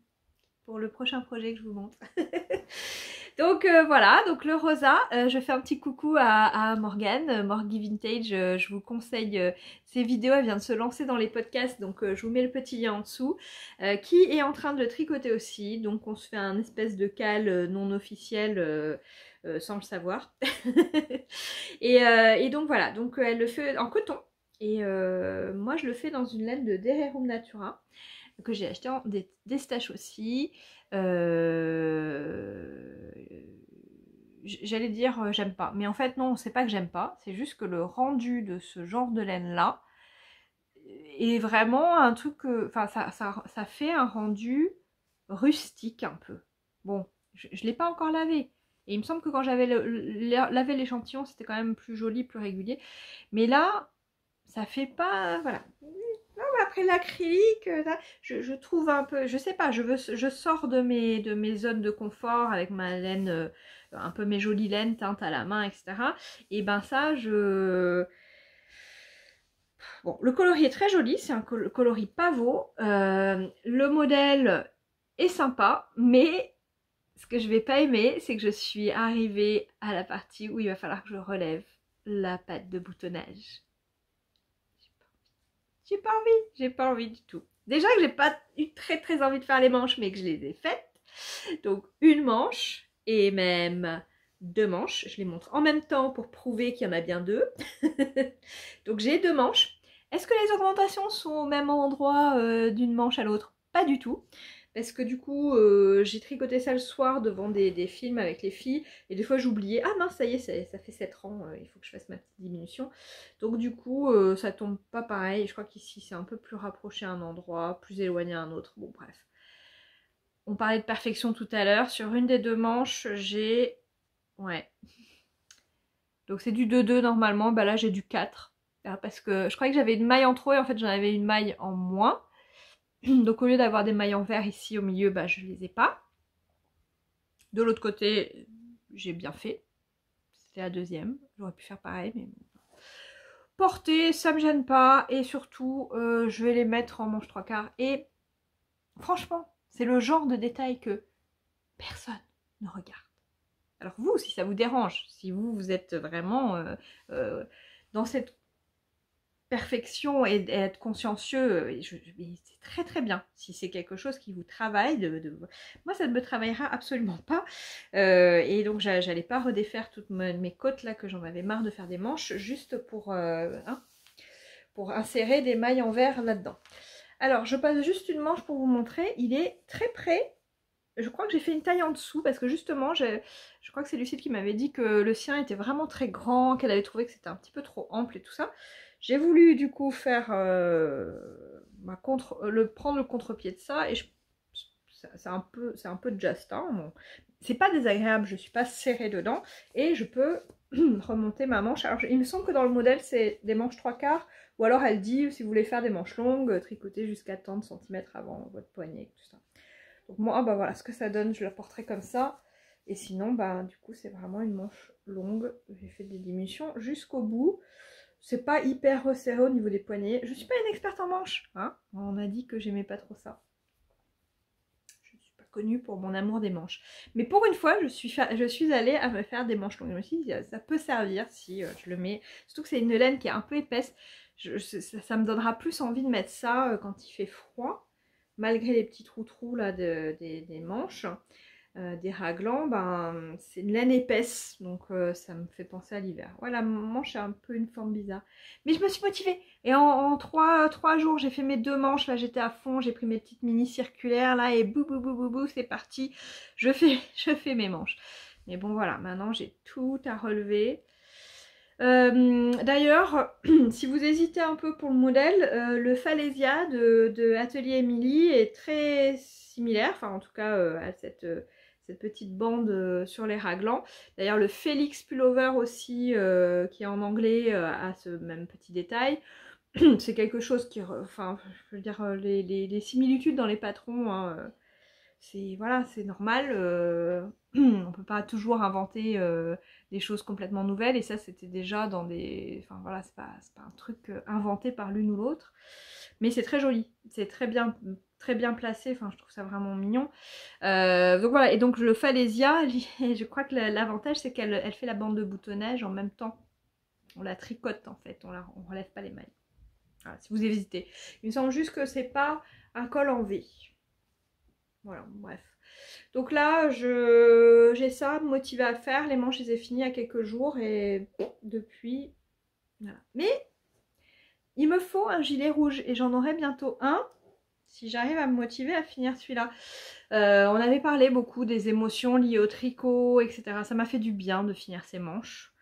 pour le prochain projet que je vous montre. Donc voilà, donc le rosa, je fais un petit coucou à Morgane, Morgy Vintage, je vous conseille ses vidéos, elle vient de se lancer dans les podcasts, donc je vous mets le petit lien en dessous, qui est en train de le tricoter aussi, donc on se fait un espèce de cale non officiel sans le savoir. et donc voilà, donc elle le fait en coton, et moi je le fais dans une laine de Dererum Natura, que j'ai acheté en des staches aussi. j'allais dire j'aime pas. Mais en fait non, c'est pas que j'aime pas, c'est juste que le rendu de ce genre de laine là est vraiment un truc, enfin ça fait un rendu rustique un peu. Bon, je l'ai pas encore lavé. Et il me semble que quand j'avais lavé l'échantillon, c'était quand même plus joli, plus régulier. Mais là, ça fait pas... Voilà. Non, mais après l'acrylique, je trouve un peu... Je sais pas, je sors de mes zones de confort avec ma laine, un peu mes jolies laines teintes à la main, etc. Et ben ça, Bon, le coloris est très joli, c'est un coloris pavot. Le modèle est sympa, mais ce que je vais pas aimer, c'est que je suis arrivée à la partie où il va falloir que je relève la patte de boutonnage. J'ai pas envie du tout. Déjà que j'ai pas eu très envie de faire les manches, mais que je les ai faites. Donc une manche et même deux manches. Je les montre en même temps pour prouver qu'il y en a bien deux. Donc j'ai deux manches. Est-ce que les augmentations sont au même endroit d'une manche à l'autre? Pas du tout. Parce que du coup, j'ai tricoté ça le soir devant des films avec les filles. Et des fois, j'oubliais. Ah mince, ça y est, ça fait 7 rangs. Il faut que je fasse ma petite diminution. Donc du coup, ça tombe pas pareil. Je crois qu'ici, c'est un peu plus rapproché à un endroit, plus éloigné à un autre. Bon, bref. On parlait de perfection tout à l'heure. Sur une des deux manches, j'ai... Ouais. Donc c'est du 2-2 normalement. Bah là, j'ai du 4. Parce que je croyais que j'avais une maille en trop et en fait, j'en avais une maille en moins. Donc au lieu d'avoir des mailles en vert ici au milieu, bah je les ai pas. De l'autre côté, j'ai bien fait. C'était la deuxième. J'aurais pu faire pareil, mais bon. Porter, ça me gêne pas. Et surtout, je vais les mettre en manche 3/4. Et franchement, c'est le genre de détail que personne ne regarde. Alors vous, si ça vous dérange, si vous êtes vraiment dans cette perfection et être consciencieux, c'est très bien. Si c'est quelque chose qui vous travaille, moi ça ne me travaillera absolument pas. Et donc j'allais pas redéfaire toutes mes côtes là que j'en avais marre de faire des manches juste pour insérer des mailles en verre là-dedans. Alors je passe juste une manche pour vous montrer. Il est très près. Je crois que j'ai fait une taille en dessous parce que justement, je crois que c'est Lucille qui m'avait dit que le sien était vraiment très grand, qu'elle avait trouvé que c'était un petit peu trop ample et tout ça. J'ai voulu du coup faire prendre le contre-pied de ça et c'est un peu just. Hein, bon. C'est pas désagréable, je suis pas serrée dedans et je peux remonter ma manche. Alors il me semble que dans le modèle c'est des manches 3/4 ou alors elle dit si vous voulez faire des manches longues, tricoter jusqu'à tant de centimètres avant votre poignet, tout ça. Donc moi, bah voilà ce que ça donne, je la porterai comme ça. Et sinon, bah du coup, c'est vraiment une manche longue. J'ai fait des diminutions jusqu'au bout. C'est pas hyper resserré au niveau des poignets. Je suis pas une experte en manches, hein. On m'a dit que j'aimais pas trop ça. Je suis pas connue pour mon amour des manches. Mais pour une fois, je suis allée à me faire des manches longues. Je me suis dit, ça peut servir si je le mets. Surtout que c'est une laine qui est un peu épaisse. Ça me donnera plus envie de mettre ça quand il fait froid. Malgré les petits trous là des manches, des raglans, ben, c'est une laine épaisse, donc ça me fait penser à l'hiver. Voilà, mon manche a un peu une forme bizarre. Mais je me suis motivée. Et en 3 jours, j'ai fait mes deux manches, là j'étais à fond, j'ai pris mes petites mini circulaires, là, et bou, c'est parti. Je fais mes manches. Mais bon, voilà, maintenant j'ai tout à relever. D'ailleurs, si vous hésitez un peu pour le modèle, le Falesia de Atelier Émilie est très similaire, enfin en tout cas à cette petite bande sur les raglans. D'ailleurs le Félix Pullover aussi, qui est en anglais, a ce même petit détail. C'est quelque chose qui, enfin je veux dire, les similitudes dans les patrons, hein, voilà, c'est normal, on peut pas toujours inventer des choses complètement nouvelles et ça c'était déjà dans des... Enfin voilà, c'est pas un truc inventé par l'une ou l'autre, mais c'est très joli, c'est très bien placé, enfin je trouve ça vraiment mignon. Donc voilà, et donc le Falesia, je crois que l'avantage c'est qu'elle fait la bande de boutonnage en même temps, on la tricote en fait, on relève pas les mailles. Voilà, si vous hésitez, il me semble juste que c'est pas un col en V. Voilà, bref. Donc là, j'ai ça motivé à faire. Les manches, je les ai finies il y a quelques jours et depuis, voilà. Mais il me faut un gilet rouge et j'en aurai bientôt un. si j'arrive à me motiver à finir celui-là. On avait parlé beaucoup des émotions liées au tricot, etc. Ça m'a fait du bien de finir ces manches.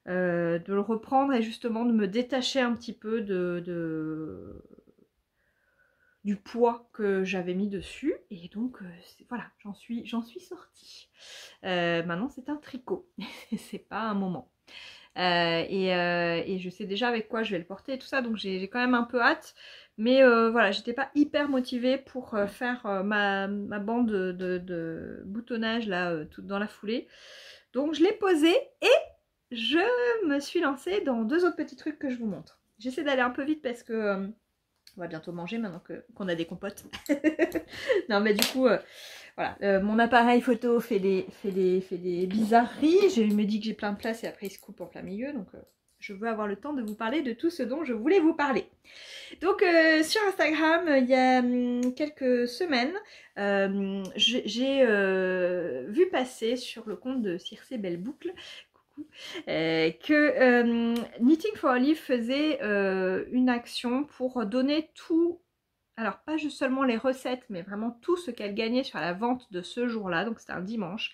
De le reprendre et justement de me détacher un petit peu du poids que j'avais mis dessus. Et donc voilà, j'en suis sortie. Maintenant c'est un tricot, c'est pas un moment. Et je sais déjà avec quoi je vais le porter et tout ça, donc j'ai quand même un peu hâte. Mais voilà, j'étais pas hyper motivée pour faire ma bande de boutonnage là, toute dans la foulée. Donc je l'ai posé et je me suis lancée dans 2 autres petits trucs que je vous montre. J'essaie d'aller un peu vite parce que on va bientôt manger maintenant qu'on a des compotes. Non mais du coup, voilà, mon appareil photo fait des bizarreries. Je me dis que j'ai plein de place et après il se coupe en plein milieu. Donc je veux avoir le temps de vous parler de tout ce dont je voulais vous parler. Donc sur Instagram, il y a quelques semaines, j'ai vu passer sur le compte de Circe Belle Boucle que Knitting for Olive faisait une action pour donner tout, alors pas juste seulement les recettes, mais vraiment tout ce qu'elle gagnait sur la vente de ce jour-là, donc c'était un dimanche,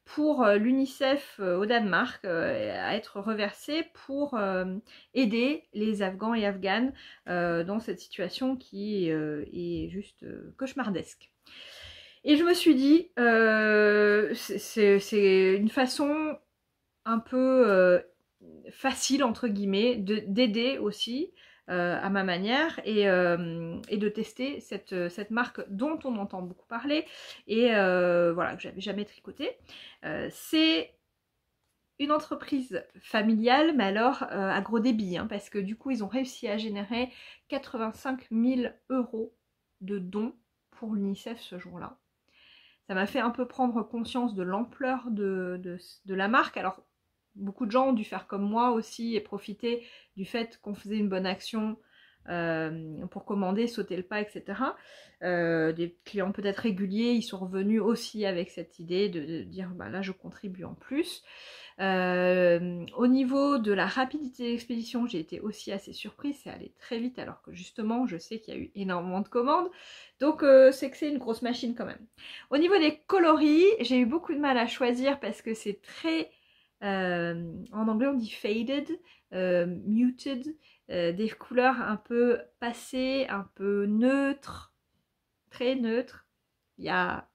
pour l'UNICEF au Danemark, à être reversé pour aider les Afghans et Afghanes dans cette situation qui est juste cauchemardesque. Et je me suis dit, c'est une façon un peu facile entre guillemets d'aider aussi à ma manière et de tester cette marque dont on entend beaucoup parler et voilà, que j'avais jamais tricoté. C'est une entreprise familiale, mais alors à gros débit, hein, parce que du coup ils ont réussi à générer 85 000 € de dons pour l'UNICEF ce jour-là. Ça m'a fait un peu prendre conscience de l'ampleur de la marque. Alors beaucoup de gens ont dû faire comme moi aussi et profiter du fait qu'on faisait une bonne action pour commander, sauter le pas, etc. Des clients peut-être réguliers, ils sont revenus aussi avec cette idée de dire bah là je contribue en plus. Au niveau de la rapidité d'expédition, j'ai été aussi assez surprise, c'est allé très vite alors que justement je sais qu'il y a eu énormément de commandes, donc c'est que c'est une grosse machine quand même. Au niveau des coloris, j'ai eu beaucoup de mal à choisir parce que c'est très, en anglais on dit faded, muted, des couleurs un peu passées, un peu neutres, très neutres. Il y a,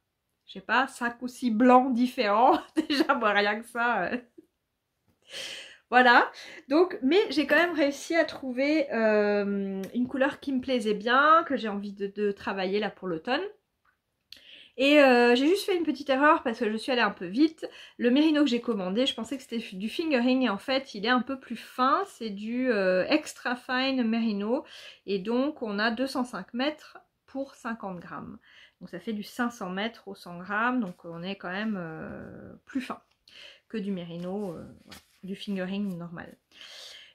je sais pas, 5 ou 6 blancs différents, déjà moi rien que ça... Voilà, donc, mais j'ai quand même réussi à trouver une couleur qui me plaisait bien, que j'ai envie de travailler là pour l'automne. Et j'ai juste fait une petite erreur parce que je suis allée un peu vite. Le mérino que j'ai commandé, je pensais que c'était du fingering et en fait il est un peu plus fin, c'est du extra fine mérino et donc on a 205 mètres pour 50 grammes. Donc ça fait du 500 mètres au 100 grammes, donc on est quand même plus fin que du mérino, voilà, du fingering normal.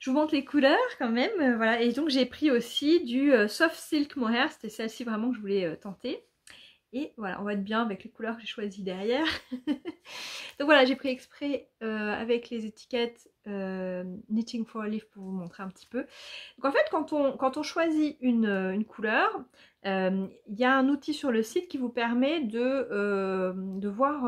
Je vous montre les couleurs quand même, voilà. Et donc j'ai pris aussi du soft silk mohair, c'était celle-ci vraiment que je voulais tenter. Et voilà, on va être bien avec les couleurs que j'ai choisies derrière. Donc voilà, j'ai pris exprès avec les étiquettes Knitting for Olive pour vous montrer un petit peu. Donc en fait, quand on choisit une couleur, il y a un outil sur le site qui vous permet de voir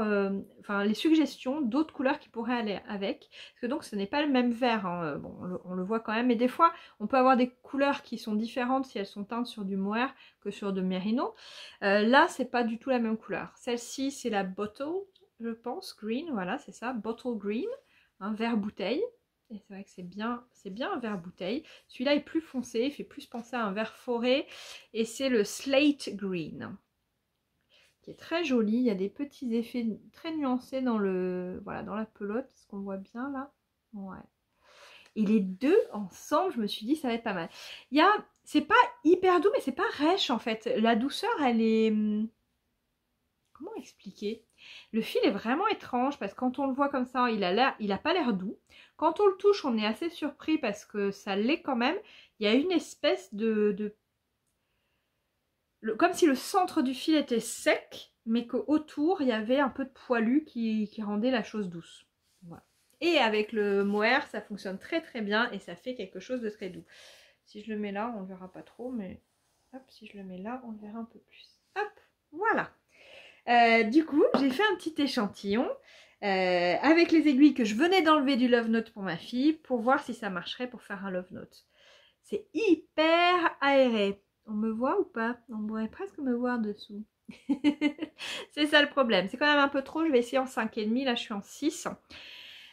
enfin, les suggestions d'autres couleurs qui pourraient aller avec. Parce que donc ce n'est pas le même vert, hein. Bon, on le voit quand même, mais des fois on peut avoir des couleurs qui sont différentes si elles sont teintes sur du mohair que sur de mérino. Là, c'est pas du tout la même couleur. Celle-ci, c'est la Bottle, je pense, green, voilà, c'est ça, Bottle Green, un vert bouteille. Et c'est vrai que c'est bien un vert bouteille. Celui-là est plus foncé, il fait plus penser à un vert forêt. Et c'est le Slate Green, qui est très joli. Il y a des petits effets très nuancés dans voilà, dans la pelote, ce qu'on voit bien là. Ouais. Et les deux ensemble, je me suis dit ça va être pas mal. C'est pas hyper doux, mais c'est pas rêche en fait. La douceur, elle est... Comment expliquer? Le fil est vraiment étrange parce que quand on le voit comme ça, il a pas l'air doux. Quand on le touche, on est assez surpris parce que ça l'est quand même. Il y a une espèce comme si le centre du fil était sec, mais qu'autour, il y avait un peu de poilu qui rendait la chose douce. Voilà. Et avec le mohair, ça fonctionne très très bien et ça fait quelque chose de très doux. Si je le mets là, on ne verra pas trop, mais Hop, si je le mets là, on le verra un peu plus. Hop, voilà. Du coup, j'ai fait un petit échantillon avec les aiguilles que je venais d'enlever du Love Note pour ma fille pour voir si ça marcherait pour faire un Love Note. C'est hyper aéré. On me voit ou pas? On pourrait presque me voir dessous. C'est ça le problème. C'est quand même un peu trop. Je vais essayer en 5,5. Là, je suis en 6.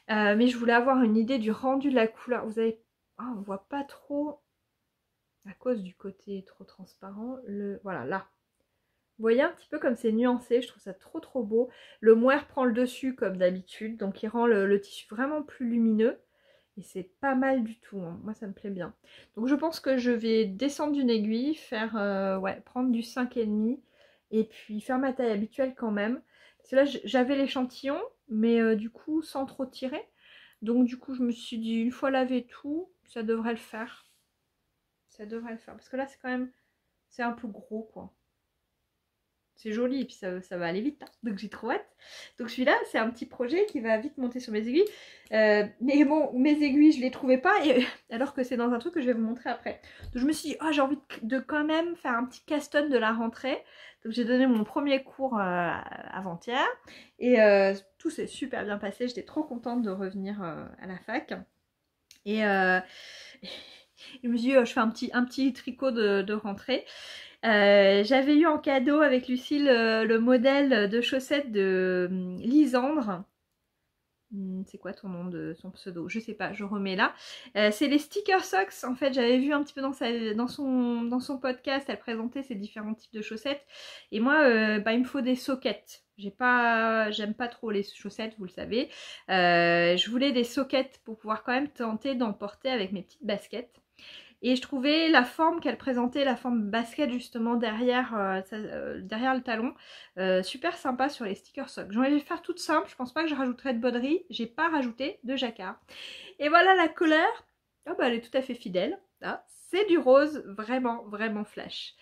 Mais je voulais avoir une idée du rendu de la couleur. Vous avez... Oh, on voit pas trop à cause du côté trop transparent. Voilà, là. Vous voyez un petit peu comme c'est nuancé. Je trouve ça trop trop beau. Le mohair prend le dessus comme d'habitude. Donc, il rend le tissu vraiment plus lumineux. Et c'est pas mal du tout, hein. Moi ça me plaît bien. Donc je pense que je vais descendre d'une aiguille, faire ouais, prendre du 5,5 et puis faire ma taille habituelle quand même. Parce que là j'avais l'échantillon, mais du coup sans trop tirer. Donc du coup je me suis dit une fois lavé tout, ça devrait le faire. Ça devrait le faire. Parce que là c'est quand même, c'est un peu gros quoi. C'est joli et puis ça va aller vite, hein. Donc j'ai trop hâte. Donc celui-là, c'est un petit projet qui va vite monter sur mes aiguilles. Mais bon, mes aiguilles, je les trouvais pas, alors que c'est dans un truc que je vais vous montrer après. Donc je me suis dit, oh, j'ai envie de quand même faire un petit caston de la rentrée. Donc j'ai donné mon premier cours avant-hier. Et tout s'est super bien passé. J'étais trop contente de revenir à la fac. Et je me suis dit, oh, je fais un petit tricot de rentrée. J'avais eu en cadeau avec Lucille le modèle de chaussettes de Lisandre. C'est quoi ton nom de son pseudo? Je sais pas, je remets là. C'est les sticker socks. En fait, j'avais vu un petit peu dans son podcast, elle présentait ces différents types de chaussettes. Et moi, bah, il me faut des sockets. J'aime pas trop les chaussettes, vous le savez. Je voulais des sockets pour pouvoir quand même tenter d'en porter avec mes petites baskets. Et je trouvais la forme qu'elle présentait, la forme basket justement derrière le talon, super sympa sur les sticker socks. J'en vais faire toute simple, je pense pas que je rajouterai de broderie, j'ai pas rajouté de jacquard. Et voilà la couleur, oh bah, elle est tout à fait fidèle, ah, c'est du rose vraiment vraiment flash.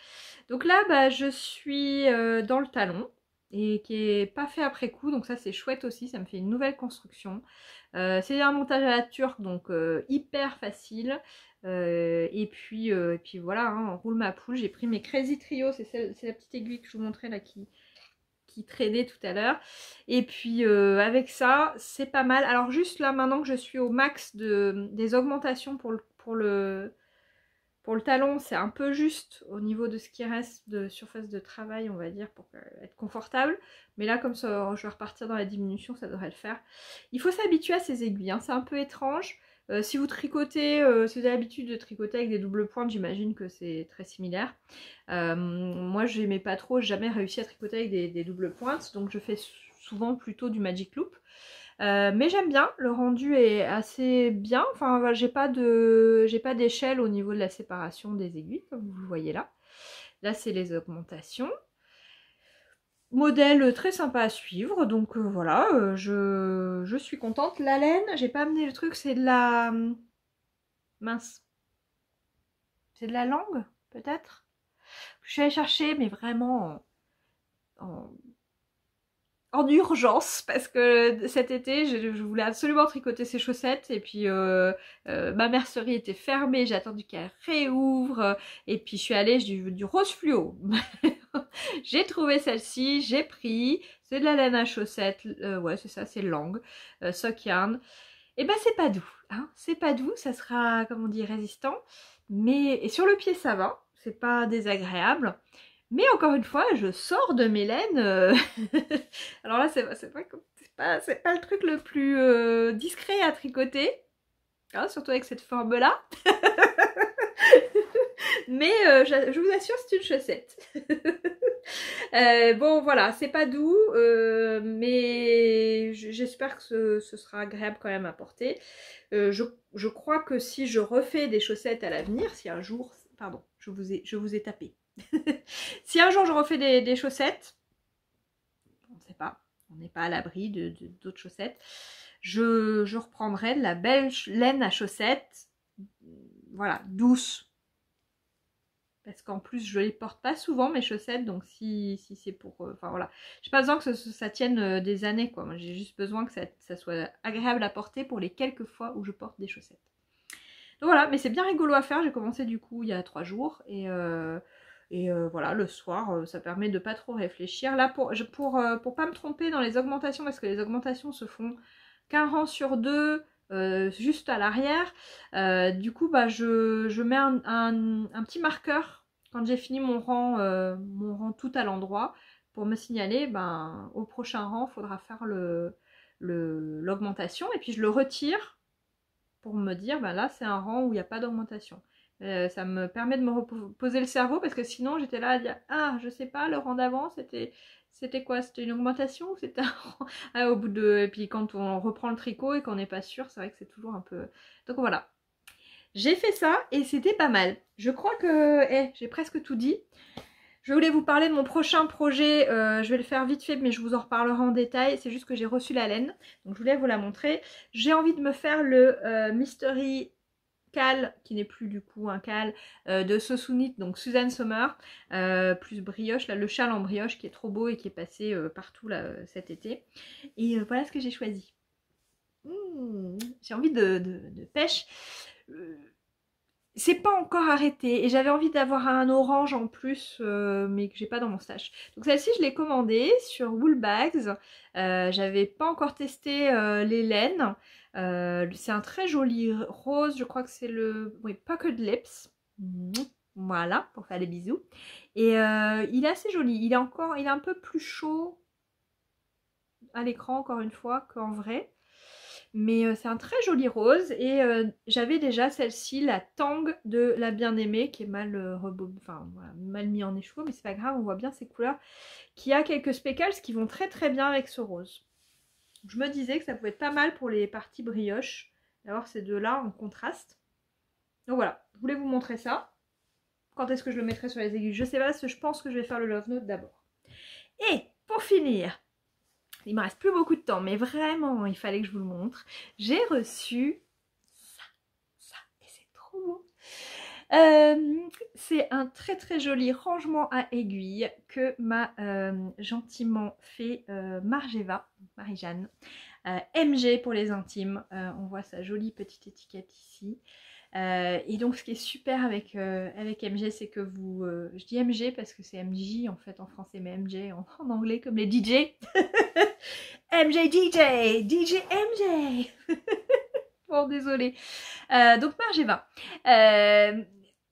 Donc là bah, je suis dans le talon et qui est pas fait après coup, donc ça c'est chouette aussi, ça me fait une nouvelle construction. C'est un montage à la turque, donc hyper facile. Et puis voilà, hein, on roule ma poule. J'ai pris mes Crazy Trio, c'est la petite aiguille que je vous montrais là qui traînait tout à l'heure. Et puis avec ça, c'est pas mal. Alors juste là, maintenant que je suis au max des augmentations pour le talon, c'est un peu juste au niveau de ce qui reste de surface de travail, on va dire, pour être confortable. Mais là, comme ça, je vais repartir dans la diminution, ça devrait le faire. Il faut s'habituer à ces aiguilles, hein. C'est un peu étrange. Si vous tricotez, si vous avez l'habitude de tricoter avec des doubles pointes, j'imagine que c'est très similaire. Moi, je n'aimais pas trop, j'ai jamais réussi à tricoter avec des doubles pointes, donc je fais souvent plutôt du Magic Loop. Mais j'aime bien, le rendu est assez bien. Enfin, voilà, j'ai pas d'échelle au niveau de la séparation des aiguilles, comme vous le voyez là. Là, c'est les augmentations. Modèle très sympa à suivre, donc voilà, je suis contente. La laine, j'ai pas amené le truc, c'est de la... mince. C'est de la langue, peut-être? Je suis allée chercher, mais vraiment en urgence, parce que cet été je voulais absolument tricoter ces chaussettes et puis ma mercerie était fermée, j'ai attendu qu'elle réouvre et puis je suis allée, j'ai du rose fluo. J'ai trouvé celle-ci, j'ai pris, c'est de la laine à chaussettes, ouais c'est ça, c'est langue, sock yarn. Et ben c'est pas doux, hein, c'est pas doux, ça sera, comme on dit, résistant, mais et sur le pied ça va, c'est pas désagréable. Mais encore une fois, je sors de mes laines. Alors là, c'est pas le truc le plus discret à tricoter. Hein, surtout avec cette forme-là. Mais je vous assure, c'est une chaussette. Bon, voilà, c'est pas doux. Mais j'espère que ce sera agréable quand même à porter. Je crois que si je refais des chaussettes à l'avenir, si un jour... Pardon, je vous ai tapé. Si un jour je refais des chaussettes, on ne sait pas, on n'est pas à l'abri d'autres chaussettes, je reprendrai de la belle laine à chaussettes, voilà, douce. Parce qu'en plus je les porte pas souvent mes chaussettes, donc si c'est pour... Enfin voilà, j'ai pas besoin que ça tienne des années quoi, j'ai juste besoin que ça soit agréable à porter pour les quelques fois où je porte des chaussettes. Donc voilà, mais c'est bien rigolo à faire, j'ai commencé du coup il y a 3 jours et Et voilà, le soir, ça permet de pas trop réfléchir. Là, pour pas me tromper dans les augmentations, parce que les augmentations se font qu'un rang sur deux, juste à l'arrière. Du coup, bah, je mets un petit marqueur quand j'ai fini mon rang tout à l'endroit pour me signaler, ben, au prochain rang, il faudra faire l'augmentation. Et puis je le retire pour me dire, ben là, c'est un rang où il n'y a pas d'augmentation. Ça me permet de me reposer le cerveau parce que sinon j'étais là à dire ah je sais pas le rang d'avant c'était quoi, c'était une augmentation ou c'était un rang au bout de, et puis quand on reprend le tricot et qu'on n'est pas sûr, c'est vrai que c'est toujours un peu, donc voilà, j'ai fait ça et c'était pas mal. Je crois que j'ai presque tout dit. Je voulais vous parler de mon prochain projet, je vais le faire vite fait mais je vous en reparlerai en détail, c'est juste que j'ai reçu la laine donc je voulais vous la montrer. J'ai envie de me faire le Mystery Cal, qui n'est plus du coup un cal, de Sosunit, donc Suzanne Sommer, plus brioche, là le châle en brioche qui est trop beau et qui est passé partout là cet été. Et voilà ce que j'ai choisi. J'ai envie de pêche. C'est pas encore arrêté et j'avais envie d'avoir un orange en plus mais que j'ai pas dans mon stash. Donc celle-ci je l'ai commandée sur Woolbags. J'avais pas encore testé les laines. C'est un très joli rose, je crois que c'est le Puckered Lips. Voilà, pour faire des bisous. Et il est assez joli, il est un peu plus chaud à l'écran encore une fois qu'en vrai. Mais c'est un très joli rose et j'avais déjà celle-ci, la Tang de la bien-aimée qui est mal voilà, mal mis en écheveau, mais c'est pas grave, on voit bien ces couleurs, qui a quelques speckles qui vont très très bien avec ce rose. Je me disais que ça pouvait être pas mal pour les parties brioches d'avoir ces deux-là en contraste. Donc voilà, je voulais vous montrer ça. Quand est-ce que je le mettrai sur les aiguilles? Je sais pas, parce que je pense que je vais faire le Love Note d'abord. Et pour finir, il me reste plus beaucoup de temps, mais vraiment, il fallait que je vous le montre. J'ai reçu ça, et c'est trop beau. C'est un très très joli rangement à aiguilles que m'a gentiment fait Margeva, Marie-Jeanne. MG pour les intimes, on voit sa jolie petite étiquette ici. Et donc ce qui est super avec MG, c'est que vous... je dis MG parce que c'est MJ en fait en français, mais MJ en anglais comme les DJ. MJ DJ, DJ MJ. Bon, désolée. Donc Margeva.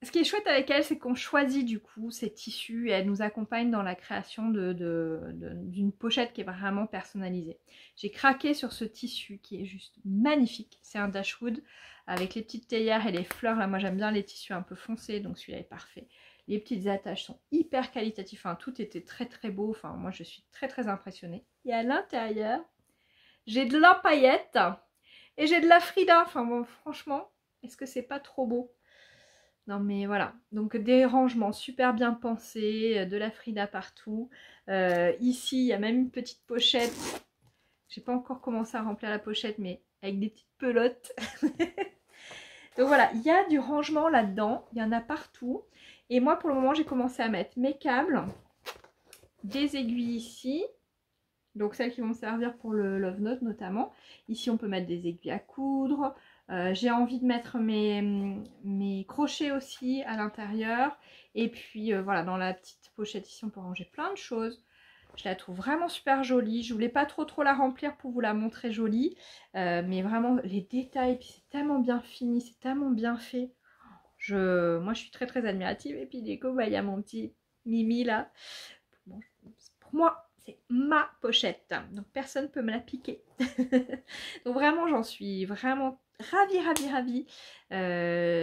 Ce qui est chouette avec elle, c'est qu'on choisit du coup ces tissus et elle nous accompagne dans la création d'une pochette qui est vraiment personnalisée. J'ai craqué sur ce tissu qui est juste magnifique. C'est un Dashwood avec les petites théières et les fleurs. Là, moi j'aime bien les tissus un peu foncés, donc celui-là est parfait. Les petites attaches sont hyper qualitatifs. Enfin, tout était très très beau. Enfin, moi je suis très très impressionnée. Et à l'intérieur, j'ai de la paillette et j'ai de la Frida. Enfin bon, franchement, est-ce que c'est pas trop beau? Non mais voilà, donc des rangements super bien pensés, de la Frida partout. Ici, il y a même une petite pochette. J'ai pas encore commencé à remplir la pochette, mais avec des petites pelotes. Donc voilà, il y a du rangement là-dedans, il y en a partout. Et moi, pour le moment, j'ai commencé à mettre mes câbles, des aiguilles ici. Donc celles qui vont me servir pour le Love Note notamment. Ici, on peut mettre des aiguilles à coudre. J'ai envie de mettre mes crochets aussi à l'intérieur. Et puis voilà, dans la petite pochette ici, on peut ranger plein de choses. Je la trouve vraiment super jolie. Je voulais pas trop la remplir pour vous la montrer jolie. Mais vraiment, les détails, puis c'est tellement bien fini, c'est tellement bien fait. Moi, je suis très très admirative. Et puis du coup, bah, il y a mon petit Mimi là. Bon, pour moi, c'est ma pochette. Donc personne ne peut me la piquer. Donc vraiment, j'en suis vraiment ravie.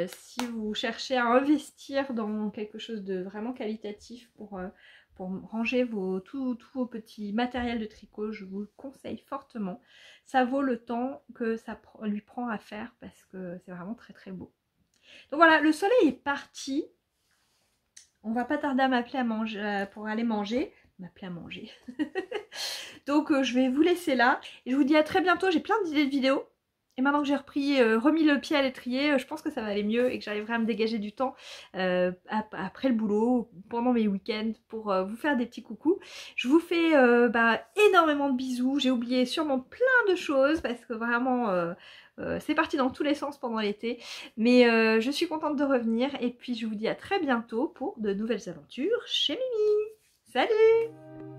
Si vous cherchez à investir dans quelque chose de vraiment qualitatif pour ranger tous vos petits matériels de tricot, je vous le conseille fortement. Ça vaut le temps que ça lui prend à faire parce que c'est vraiment très très beau. Donc voilà, le soleil est parti. On va pas tarder à m'appeler à manger, pour aller manger. M'appeler à manger. Donc je vais vous laisser là. Et je vous dis à très bientôt. J'ai plein d'idées de vidéos. Et maintenant que j'ai remis le pied à l'étrier, je pense que ça va aller mieux et que j'arriverai à me dégager du temps après le boulot, pendant mes week-ends, pour vous faire des petits coucous. Je vous fais énormément de bisous. J'ai oublié sûrement plein de choses parce que vraiment, C'est parti dans tous les sens pendant l'été, mais je suis contente de revenir et puis je vous dis à très bientôt pour de nouvelles aventures chez Mimi. Salut!